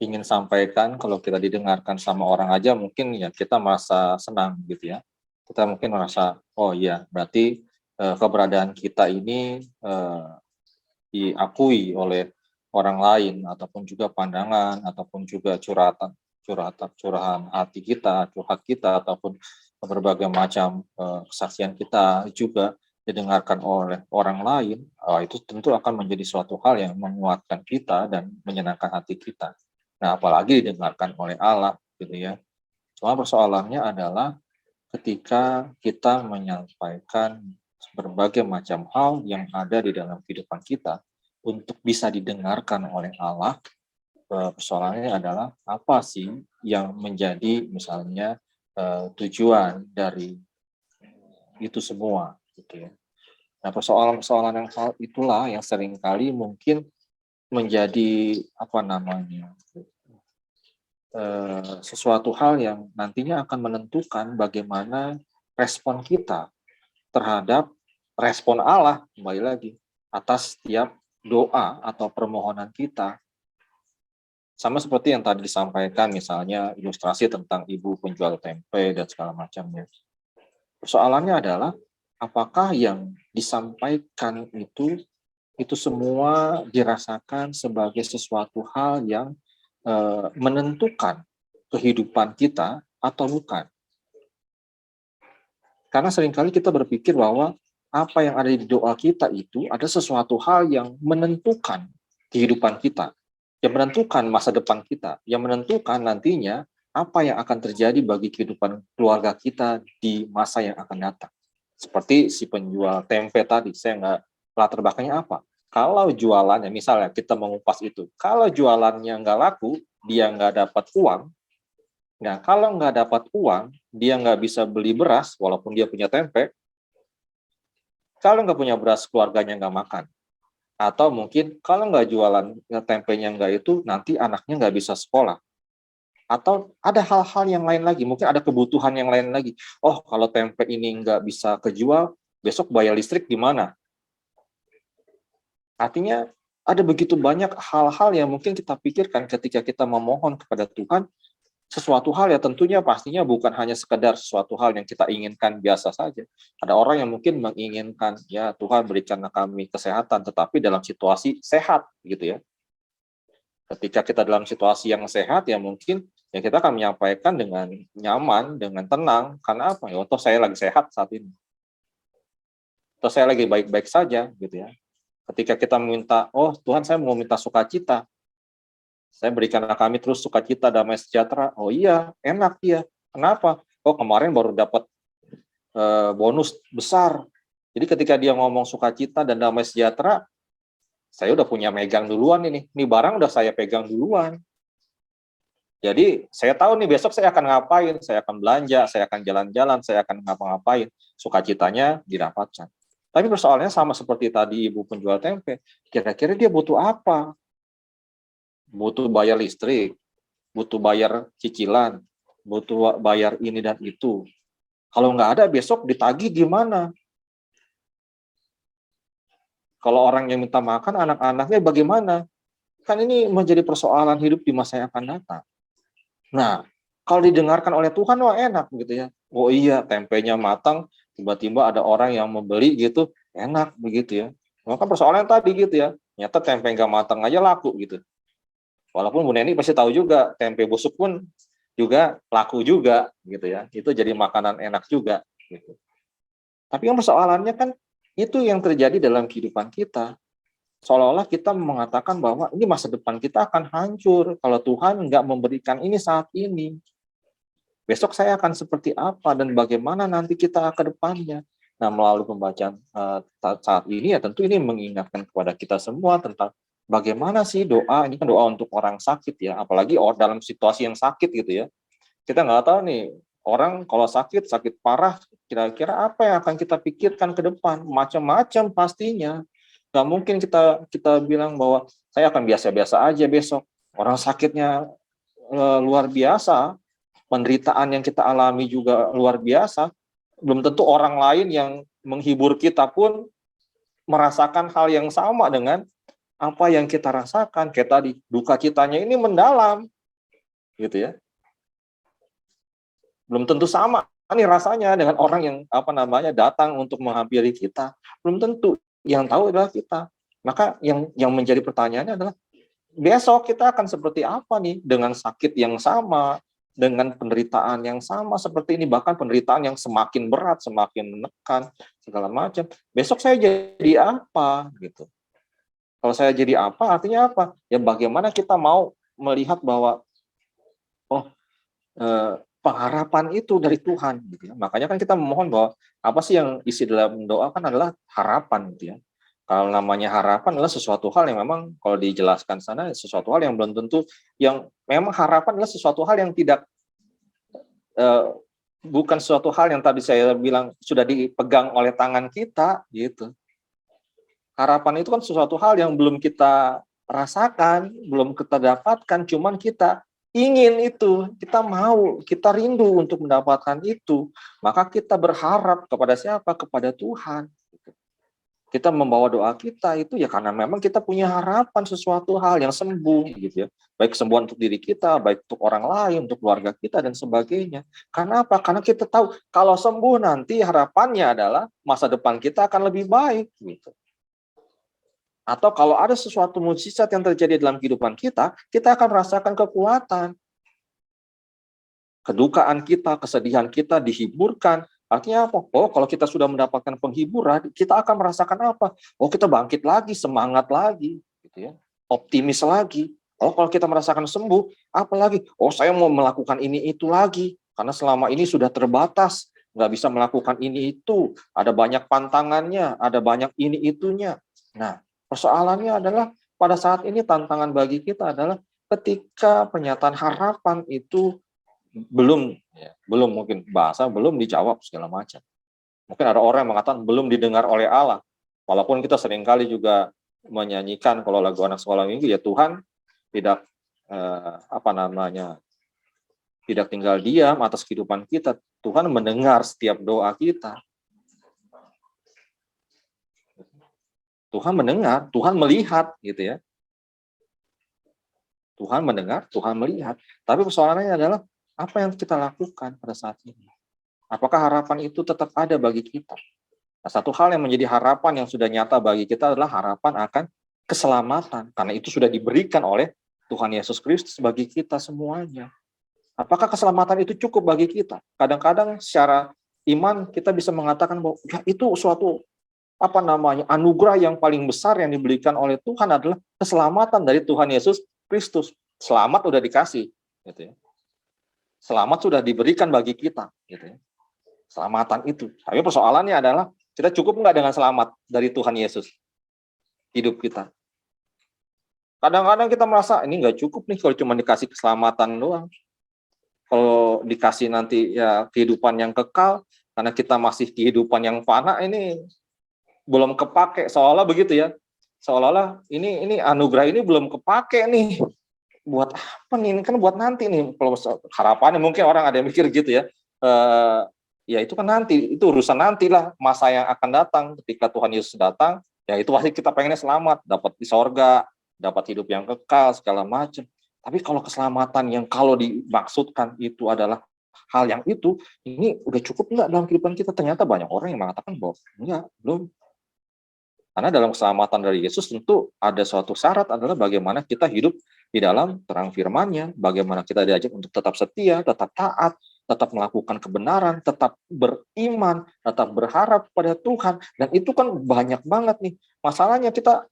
ingin sampaikan, kalau kita didengarkan sama orang aja mungkin ya kita merasa senang gitu ya. Kita mungkin merasa, oh iya berarti keberadaan kita ini diakui oleh orang lain, ataupun juga pandangan, ataupun juga curahan hati kita, curhat kita, ataupun berbagai macam kesaksian kita juga didengarkan oleh orang lain. Itu tentu akan menjadi suatu hal yang menguatkan kita dan menyenangkan hati kita. Nah, apalagi didengarkan oleh Allah gitu ya. Cuma persoalannya adalah ketika kita menyampaikan berbagai macam hal yang ada di dalam kehidupan kita untuk bisa didengarkan oleh Allah, persoalannya adalah apa sih yang menjadi misalnya tujuan dari itu semua gitu ya. Nah, persoalan-persoalan yang hal itulah yang seringkali mungkin menjadi sesuatu hal yang nantinya akan menentukan bagaimana respon kita terhadap respon Allah, kembali lagi, atas setiap doa atau permohonan kita. Sama seperti yang tadi disampaikan, misalnya ilustrasi tentang ibu penjual tempe dan segala macamnya. Persoalannya adalah, apakah yang disampaikan itu semua dirasakan sebagai sesuatu hal yang menentukan kehidupan kita atau bukan. Karena seringkali kita berpikir bahwa apa yang ada di doa kita itu ada sesuatu hal yang menentukan kehidupan kita, yang menentukan masa depan kita, yang menentukan nantinya apa yang akan terjadi bagi kehidupan keluarga kita di masa yang akan datang. Seperti si penjual tempe tadi, saya nggak latar belakangnya apa. Kalau jualannya, misalnya kita mengupas itu, kalau jualannya nggak laku, dia nggak dapat uang. Nah, kalau nggak dapat uang, dia nggak bisa beli beras, walaupun dia punya tempe. Kalau nggak punya beras, keluarganya nggak makan. Atau mungkin kalau nggak jualan tempenya nggak itu, nanti anaknya nggak bisa sekolah. Atau ada hal-hal yang lain lagi, mungkin ada kebutuhan yang lain lagi. Oh, kalau tempe ini nggak bisa kejual, besok bayar listrik gimana? Artinya ada begitu banyak hal-hal yang mungkin kita pikirkan ketika kita memohon kepada Tuhan, sesuatu hal ya tentunya pastinya bukan hanya sekedar sesuatu hal yang kita inginkan biasa saja. Ada orang yang mungkin menginginkan, ya Tuhan berikanlah kami kesehatan, tetapi dalam situasi sehat gitu ya. Ketika kita dalam situasi yang sehat ya mungkin ya kita akan menyampaikan dengan nyaman, dengan tenang, karena apa? Ya toh saya lagi sehat saat ini. Toh saya lagi baik-baik saja gitu ya. Ketika kita meminta, oh Tuhan saya mau minta sukacita, saya berikanlah kami terus sukacita, damai sejahtera. Oh iya, enak dia. Kenapa? Oh kemarin baru dapat bonus besar. Jadi ketika dia ngomong sukacita dan damai sejahtera, saya udah punya megang duluan ini. Ini barang udah saya pegang duluan. Jadi saya tahu nih besok saya akan ngapain, saya akan belanja, saya akan jalan-jalan, saya akan ngapa-ngapain. Sukacitanya didapatkan. Tapi persoalannya sama seperti tadi ibu penjual tempe. Kira-kira dia butuh apa? Butuh bayar listrik, butuh bayar cicilan, butuh bayar ini dan itu. Kalau nggak ada besok ditagih gimana? Kalau orang yang minta makan, anak-anaknya bagaimana? Kan ini menjadi persoalan hidup di masa yang akan datang. Nah, kalau didengarkan oleh Tuhan, wah enak gitu ya. Oh iya, tempenya matang, tiba-tiba ada orang yang membeli gitu, enak begitu ya. Maka persoalan tadi gitu ya, nyata tempe nggak matang aja laku gitu. Walaupun Bu Neni pasti tahu juga, tempe busuk pun juga laku juga gitu ya. Itu jadi makanan enak juga gitu. Tapi yang persoalannya kan itu yang terjadi dalam kehidupan kita. Seolah-olah kita mengatakan bahwa ini masa depan kita akan hancur kalau Tuhan nggak memberikan ini saat ini. Besok saya akan seperti apa dan bagaimana nanti kita ke depannya. Nah, melalui pembacaan saat ini ya tentu ini mengingatkan kepada kita semua tentang bagaimana sih doa, ini kan doa untuk orang sakit ya, apalagi dalam situasi yang sakit gitu ya. Kita nggak tahu nih, orang kalau sakit parah, kira-kira apa yang akan kita pikirkan ke depan, macam-macam pastinya. Nggak mungkin kita bilang bahwa saya akan biasa-biasa aja besok. Orang sakitnya luar biasa, penderitaan yang kita alami juga luar biasa. Belum tentu orang lain yang menghibur kita pun merasakan hal yang sama dengan apa yang kita rasakan. Kayak tadi, duka citanya ini mendalam, gitu ya. Belum tentu sama nih rasanya dengan orang yang datang untuk menghampiri kita. Belum tentu. Yang tahu adalah kita. Maka yang menjadi pertanyaannya adalah besok kita akan seperti apa nih dengan sakit yang sama, dengan penderitaan yang sama seperti ini, bahkan penderitaan yang semakin berat, semakin menekan segala macam. Besok saya jadi apa gitu. Kalau saya jadi apa artinya apa? Ya bagaimana kita mau melihat bahwa pengharapan itu dari Tuhan gitu ya. Makanya kan kita memohon bahwa apa sih yang isi dalam doa kan adalah harapan gitu ya. Kalau namanya harapan adalah sesuatu hal yang memang kalau dijelaskan sana sesuatu hal yang belum tentu, yang memang harapan adalah sesuatu hal yang tidak bukan sesuatu hal yang tadi saya bilang sudah dipegang oleh tangan kita gitu. Harapan itu kan sesuatu hal yang belum kita rasakan, belum kita dapatkan, cuman kita ingin itu, kita mau, kita rindu untuk mendapatkan itu. Maka kita berharap kepada siapa? Kepada Tuhan. Kita membawa doa kita itu ya karena memang kita punya harapan sesuatu hal yang sembuh gitu ya. Baik kesembuhan untuk diri kita, baik untuk orang lain, untuk keluarga kita dan sebagainya. Karena apa? Karena kita tahu kalau sembuh nanti harapannya adalah masa depan kita akan lebih baik gitu. Atau kalau ada sesuatu mukjizat yang terjadi dalam kehidupan kita akan merasakan kekuatan. Kedukaan kita, kesedihan kita dihiburkan. Artinya apa? Oh, kalau kita sudah mendapatkan penghiburan, kita akan merasakan apa? Oh, kita bangkit lagi, semangat lagi, gitu ya. Optimis lagi. Oh, kalau kita merasakan sembuh, apa lagi? Oh, saya mau melakukan ini itu lagi. Karena selama ini sudah terbatas, nggak bisa melakukan ini itu. Ada banyak pantangannya, ada banyak ini itunya. Nah, persoalannya adalah pada saat ini tantangan bagi kita adalah ketika pernyataan harapan itu belum mungkin bahasa belum dijawab segala macam. Mungkin ada orang yang mengatakan belum didengar oleh Allah. Walaupun kita seringkali juga menyanyikan kalau lagu anak sekolah minggu ya Tuhan tidak tidak tinggal diam atas kehidupan kita. Tuhan mendengar setiap doa kita. Tuhan mendengar, Tuhan melihat gitu ya. Tuhan mendengar, Tuhan melihat. Tapi persoalannya adalah apa yang kita lakukan pada saat ini? Apakah harapan itu tetap ada bagi kita? Nah, satu hal yang menjadi harapan yang sudah nyata bagi kita adalah harapan akan keselamatan. Karena itu sudah diberikan oleh Tuhan Yesus Kristus bagi kita semuanya. Apakah keselamatan itu cukup bagi kita? Kadang-kadang secara iman kita bisa mengatakan bahwa ya, itu suatu anugerah yang paling besar yang diberikan oleh Tuhan adalah keselamatan dari Tuhan Yesus Kristus. Selamat udah dikasih, gitu ya. Selamat sudah diberikan bagi kita, gitu ya. Selamatan itu. Tapi persoalannya adalah kita cukup nggak dengan selamat dari Tuhan Yesus hidup kita. Kadang-kadang kita merasa ini nggak cukup nih kalau cuma dikasih keselamatan doang. Kalau dikasih nanti ya kehidupan yang kekal, karena kita masih kehidupan yang fana ini belum kepake, seolah begitu ya. Seolah-olah ini anugerah ini belum kepake nih. Buat apa nih? Ini kan buat nanti nih. Kalau harapannya mungkin orang ada yang mikir gitu ya. Ya itu kan nanti, itu urusan nantilah, masa yang akan datang ketika Tuhan Yesus datang. Ya itu pasti kita pengennya selamat, dapat di sorga, dapat hidup yang kekal segala macam. Tapi kalau keselamatan yang kalau dimaksudkan itu adalah hal yang itu, ini udah cukup enggak dalam kehidupan kita? Ternyata banyak orang yang mengatakan bahwa enggak, belum. Karena dalam keselamatan dari Yesus tentu ada suatu syarat adalah bagaimana kita hidup di dalam terang firman-Nya, bagaimana kita diajak untuk tetap setia, tetap taat, tetap melakukan kebenaran, tetap beriman, tetap berharap pada Tuhan. Dan itu kan banyak banget nih. Masalahnya kita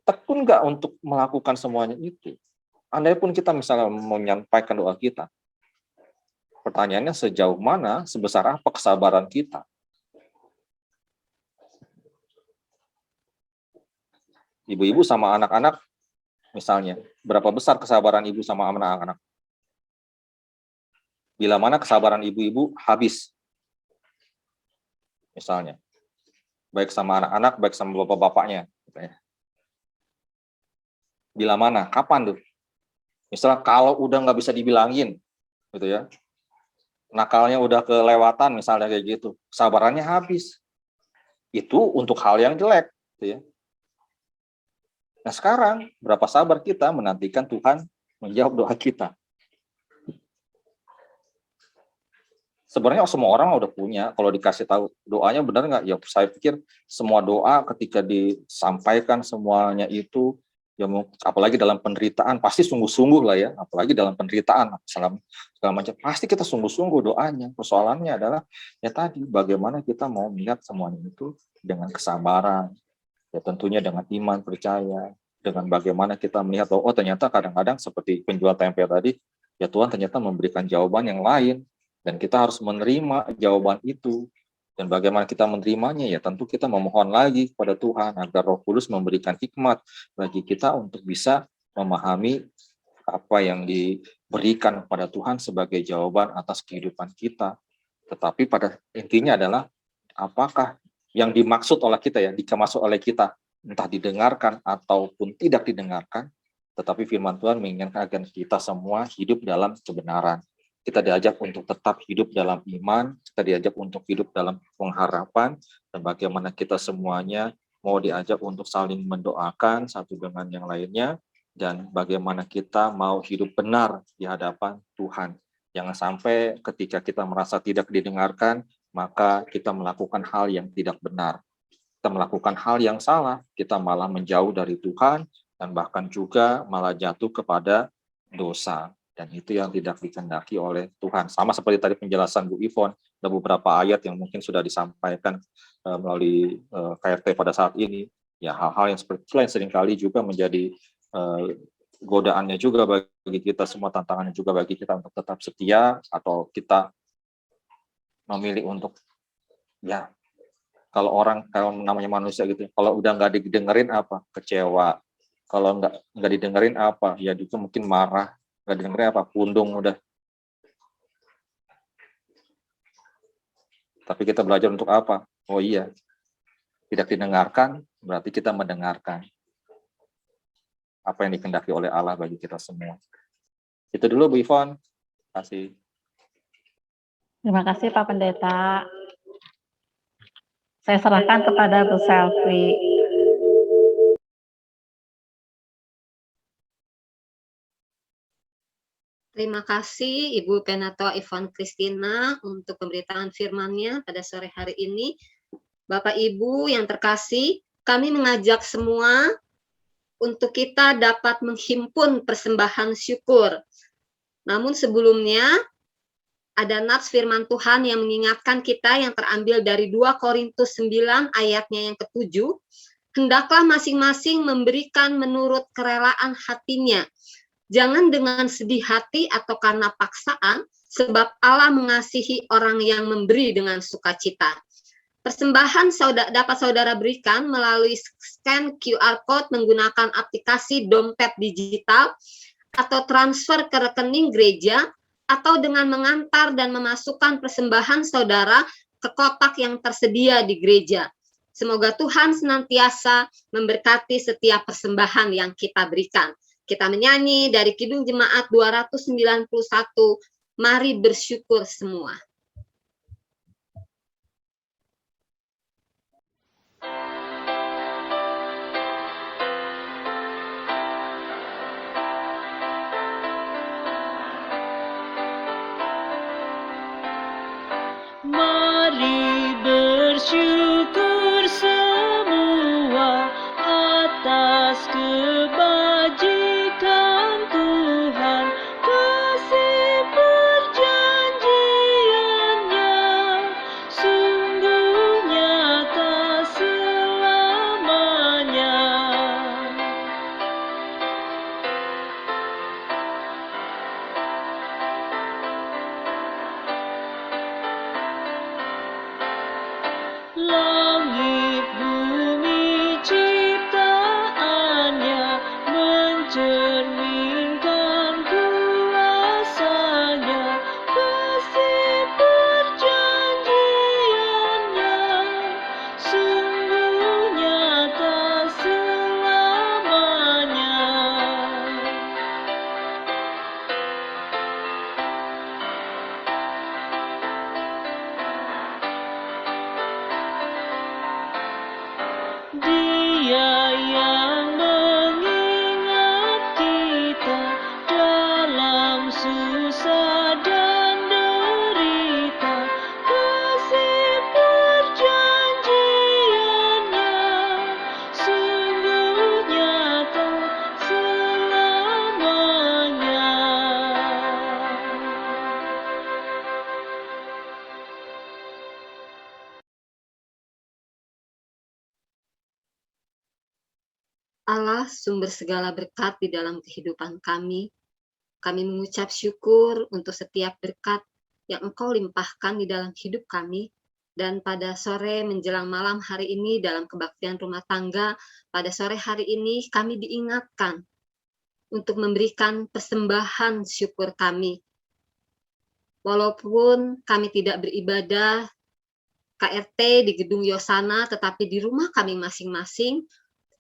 tekun nggak untuk melakukan semuanya itu. Andai pun kita misalnya menyampaikan doa kita, pertanyaannya sejauh mana, sebesar apa kesabaran kita? Ibu-ibu sama anak-anak, misalnya, berapa besar kesabaran ibu sama anak-anak? Bila mana kesabaran ibu-ibu habis? Misalnya, baik sama anak-anak, baik sama bapak-bapaknya. Bila mana? Kapan tuh? Misalnya kalau udah nggak bisa dibilangin, gitu ya, nakalnya udah kelewatan, misalnya kayak gitu, kesabarannya habis. Itu untuk hal yang jelek, gitu ya. Nah sekarang, berapa sabar kita menantikan Tuhan menjawab doa kita? Sebenarnya semua orang udah punya, kalau dikasih tahu doanya benar nggak? Ya saya pikir semua doa ketika disampaikan semuanya itu, ya apalagi dalam penderitaan, pasti sungguh-sungguh lah ya, apalagi dalam penderitaan, segala macam, pasti kita sungguh-sungguh doanya. Persoalannya adalah, ya tadi, bagaimana kita mau melihat semuanya itu dengan kesabaran, ya tentunya dengan iman, percaya, dengan bagaimana kita melihat bahwa ternyata kadang-kadang seperti penjual tempe tadi, ya Tuhan ternyata memberikan jawaban yang lain, dan kita harus menerima jawaban itu. Dan bagaimana kita menerimanya, ya tentu kita memohon lagi kepada Tuhan agar Roh Kudus memberikan hikmat bagi kita untuk bisa memahami apa yang diberikan kepada Tuhan sebagai jawaban atas kehidupan kita. Tetapi pada intinya adalah apakah yang dimaksud oleh kita, ya dikemasuk oleh kita, entah didengarkan ataupun tidak didengarkan, tetapi firman Tuhan menginginkan agar kita semua hidup dalam kebenaran. Kita diajak untuk tetap hidup dalam iman, kita diajak untuk hidup dalam pengharapan, dan bagaimana kita semuanya mau diajak untuk saling mendoakan satu dengan yang lainnya, dan bagaimana kita mau hidup benar di hadapan Tuhan. Jangan sampai ketika kita merasa tidak didengarkan, maka kita melakukan hal yang tidak benar. Kita melakukan hal yang salah, kita malah menjauh dari Tuhan, dan bahkan juga malah jatuh kepada dosa. Dan itu yang tidak dikehendaki oleh Tuhan. Sama seperti tadi penjelasan Bu Ivon, ada beberapa ayat yang mungkin sudah disampaikan melalui KRT pada saat ini. Ya, hal-hal yang seperti itu yang seringkali juga menjadi godaannya juga bagi kita semua, tantangannya juga bagi kita untuk tetap setia, atau kita memilih untuk, ya kalau namanya manusia gitu, kalau udah nggak didengerin apa, kecewa. Kalau nggak didengerin apa, ya juga mungkin marah. Nggak didengerin apa, pundung udah. Tapi kita belajar untuk apa? Oh iya, tidak didengarkan berarti kita mendengarkan apa yang dikehendaki oleh Allah bagi kita semua. Itu dulu Bu Ivon. Terima kasih. Terima kasih Pak Pendeta. Saya serahkan kepada Bu Selvi. Terima kasih Ibu Penatua Ivon Kristina untuk pemberitaan firman-Nya pada sore hari ini. Bapak Ibu yang terkasih, kami mengajak semua untuk kita dapat menghimpun persembahan syukur. Namun sebelumnya, ada nats firman Tuhan yang mengingatkan kita yang terambil dari 2 Korintus 9 ayatnya yang ke-7. Hendaklah masing-masing memberikan menurut kerelaan hatinya. Jangan dengan sedih hati atau karena paksaan, sebab Allah mengasihi orang yang memberi dengan sukacita. Persembahan dapat saudara berikan melalui scan QR Code menggunakan aplikasi dompet digital, atau transfer ke rekening gereja, atau dengan mengantar dan memasukkan persembahan saudara ke kotak yang tersedia di gereja. Semoga Tuhan senantiasa memberkati setiap persembahan yang kita berikan. Kita menyanyi dari Kidung Jemaat 291, mari bersyukur semua. Mari bersyukur semua atas kebajikan Tuhan, kasih perjanjiannya sungguh nyata selamanya. Langit bumi ciptaannya mencerminkan kuasanya, kasih perjanjiannya sungguh nyata selamanya. Dia yang mengingat kita dalam susah dan derita, kasih perjanjiannya sungguh nyata selamanya. Allah, sumber segala berkat di dalam kehidupan kami mengucap syukur untuk setiap berkat yang Engkau limpahkan di dalam hidup kami. Dan pada sore menjelang malam hari ini dalam kebaktian rumah tangga, pada sore hari ini kami diingatkan untuk memberikan persembahan syukur kami. Walaupun kami tidak beribadah KRT di gedung Yosana, tetapi di rumah kami masing-masing,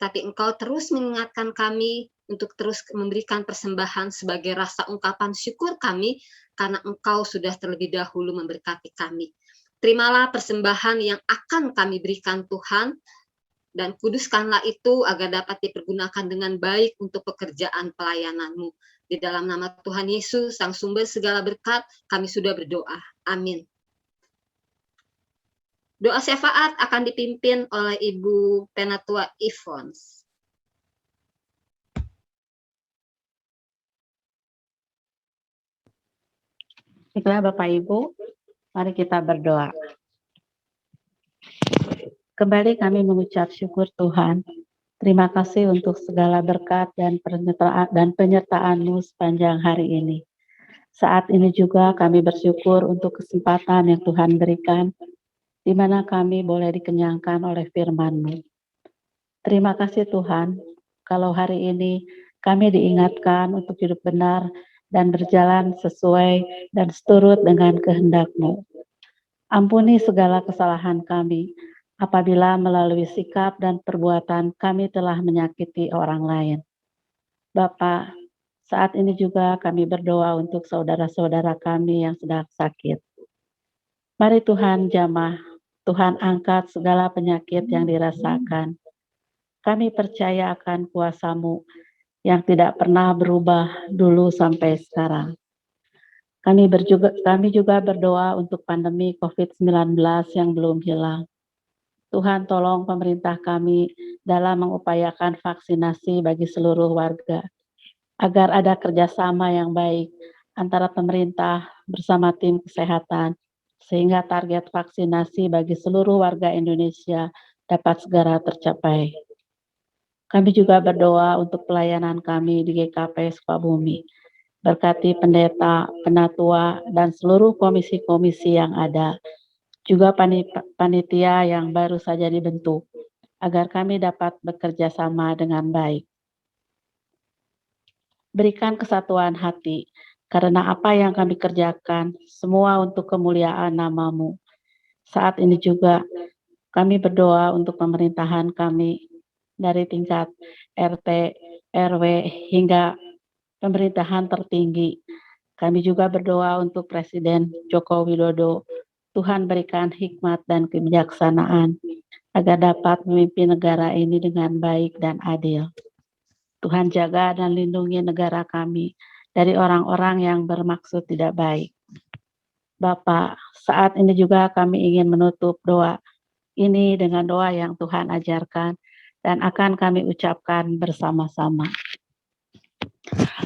tapi Engkau terus mengingatkan kami untuk terus memberikan persembahan sebagai rasa ungkapan syukur kami, karena Engkau sudah terlebih dahulu memberkati kami. Terimalah persembahan yang akan kami berikan Tuhan, dan kuduskanlah itu agar dapat dipergunakan dengan baik untuk pekerjaan pelayanan-Mu. Di dalam nama Tuhan Yesus, Sang Sumber segala berkat, kami sudah berdoa. Amin. Doa syafaat akan dipimpin oleh Ibu Penatua Ivons. Baiklah Bapak Ibu, mari kita berdoa. Kembali kami mengucap syukur Tuhan. Terima kasih untuk segala berkat dan penyertaan-Mu sepanjang hari ini. Saat ini juga kami bersyukur untuk kesempatan yang Tuhan berikan, di mana kami boleh dikenyangkan oleh firman-Mu. Terima kasih Tuhan, kalau hari ini kami diingatkan untuk hidup benar dan berjalan sesuai dan seturut dengan kehendak-Mu. Ampuni segala kesalahan kami, apabila melalui sikap dan perbuatan kami telah menyakiti orang lain. Bapa, saat ini juga kami berdoa untuk saudara-saudara kami yang sedang sakit. Mari Tuhan jamah, Tuhan angkat segala penyakit yang dirasakan. Kami percaya akan kuasa-Mu yang tidak pernah berubah dulu sampai sekarang. Kami juga berdoa untuk pandemi COVID-19 yang belum hilang. Tuhan tolong pemerintah kami dalam mengupayakan vaksinasi bagi seluruh warga, agar ada kerjasama yang baik antara pemerintah bersama tim kesehatan, sehingga target vaksinasi bagi seluruh warga Indonesia dapat segera tercapai. Kami juga berdoa untuk pelayanan kami di GKP Sukabumi. Berkati pendeta, penatua, dan seluruh komisi-komisi yang ada, juga panitia yang baru saja dibentuk, agar kami dapat bekerja sama dengan baik. Berikan kesatuan hati, karena apa yang kami kerjakan, semua untuk kemuliaan nama-Mu. Saat ini juga kami berdoa untuk pemerintahan kami dari tingkat RT, RW, hingga pemerintahan tertinggi. Kami juga berdoa untuk Presiden Joko Widodo. Tuhan berikan hikmat dan kebijaksanaan agar dapat memimpin negara ini dengan baik dan adil. Tuhan jaga dan lindungi negara kami dari orang-orang yang bermaksud tidak baik. Bapak, saat ini juga kami ingin menutup doa ini dengan doa yang Tuhan ajarkan dan akan kami ucapkan bersama-sama.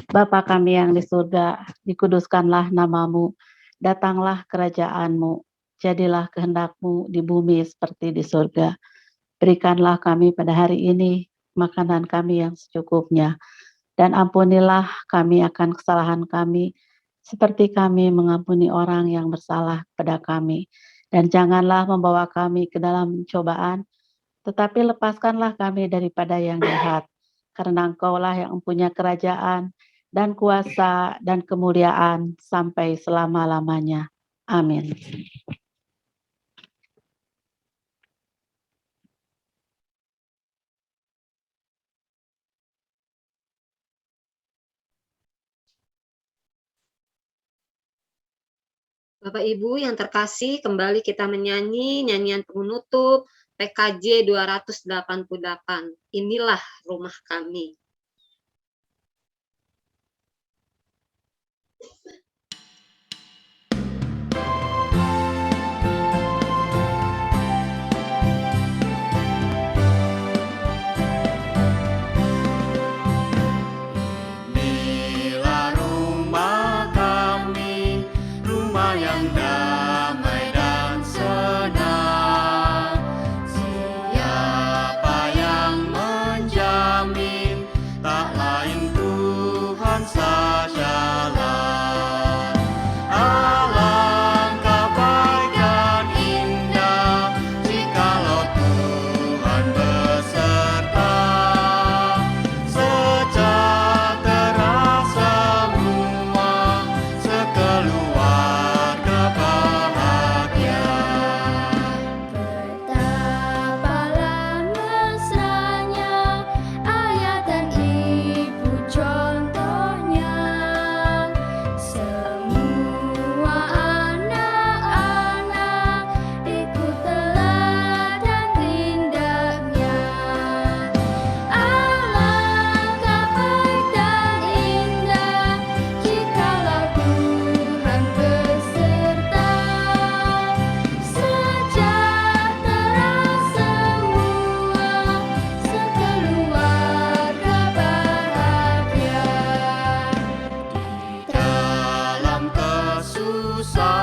Bapa kami yang di surga, dikuduskanlah namamu, datanglah kerajaanmu, jadilah kehendakmu di bumi seperti di surga. Berikanlah kami pada hari ini makanan kami yang secukupnya, dan ampunilah kami akan kesalahan kami, seperti kami mengampuni orang yang bersalah kepada kami. Dan janganlah membawa kami ke dalam cobaan, tetapi lepaskanlah kami daripada yang jahat. Karena Engkaulah yang mempunyai kerajaan dan kuasa dan kemuliaan sampai selama-lamanya. Amin. Bapak Ibu yang terkasih, kembali kita menyanyi nyanyian penutup PKJ 288. Inilah rumah kami. Inilah rumah kami, rumah yang damai dan senang. Siapa yang menjamin, tak lain Tuhan sajalah. Alangkah baik dan indah jikalau Tuhan beserta. Sejahtera semua, sekeluarga bahagia. Betapalah mesranya ayah dan ibu contohnya. Semua anak-anak ikut teladan tindaknya. Alangkah baik dan indah jikalau Tuhan beserta. Sejahtera semua, sekeluarga bahagia. Dalam kesusahan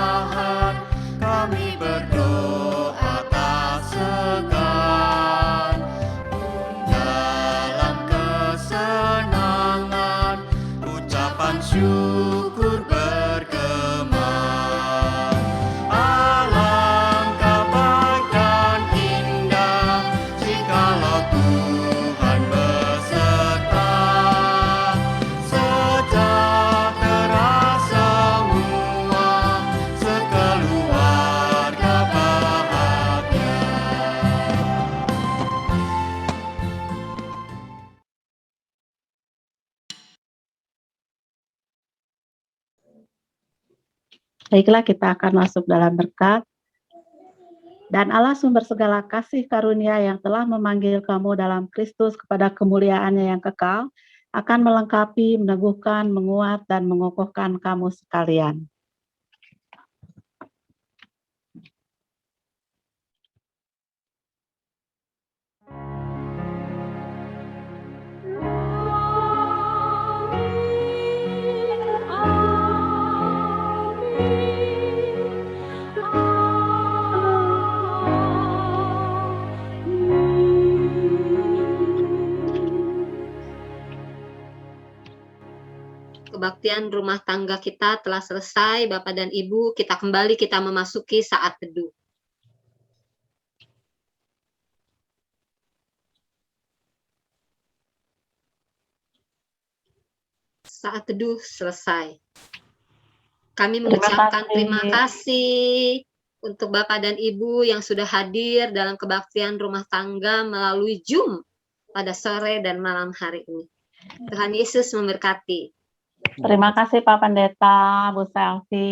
kami berdoa tak segan. Dalam kesenangan ucapan syukur bergema. Alangkah baik dan indah jikalau Tuhan beserta. Sejahtera semua, sekeluarga bahagia. Baiklah, kita akan masuk dalam berkat. Dan Allah sumber segala kasih karunia yang telah memanggil kamu dalam Kristus kepada kemuliaannya yang kekal, akan melengkapi, meneguhkan, menguat, dan mengokohkan kamu sekalian. Kebaktian rumah tangga kita telah selesai, Bapak dan Ibu. Kita kembali, kita memasuki saat teduh. Saat teduh selesai. Kami mengucapkan terima kasih untuk Bapak dan Ibu yang sudah hadir dalam kebaktian rumah tangga melalui Zoom pada sore dan malam hari ini. Tuhan Yesus memberkati. Terima kasih Pak Pendeta, Bu Selvi,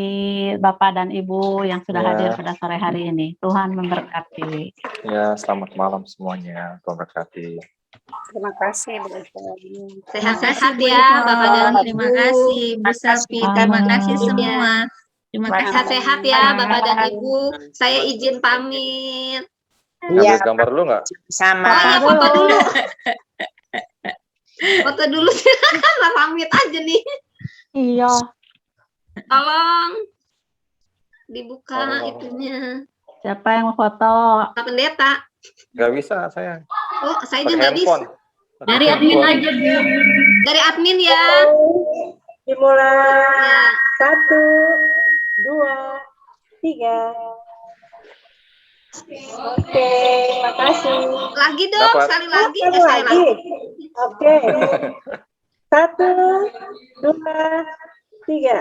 Bapak dan Ibu yang sudah Ya. hadir pada sore hari ini. Tuhan memberkati. Ya, selamat malam semuanya. Tuhan berkati. Terima kasih, Bu Eva. Sehat-sehat Bu ya Ivon. Bapak dan Ibu. Terima kasih Bu Selvi. Terima kasih Amin. semua. Terima kasih. Sehat-sehat ya Bapak dan Ibu. Saya izin pamit. Ngambil gambar dulu nggak? Sama. Oh iya, foto dulu. Foto dulu. Mas pamit aja nih. Iya. Tolong dibuka Oh. itunya. Siapa yang mau foto? Pak Pendeta. Nggak bisa, saya. Oh, saya Pakai juga nggak bisa. handphone. Pakai Dari admin handphone. aja, Bu. Dari admin ya. Dimulai. Ya. 1, 2, 3. Oke, makasih. Lagi dong, Dapat. sekali lagi. Satu Sekali lagi. lagi. Oke. 1, 2, 3.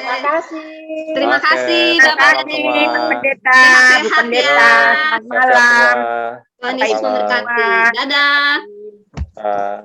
Terima kasih. Terima Oke, kasih selamat Bapak dan malam Ibu. semua. Pendeta, Bu Sehat-sehat Pendeta. ya. Selamat Sehat-sehat malam. semua. Tuhan Selamat Yesus malam. memberkati. Dadah. Ah.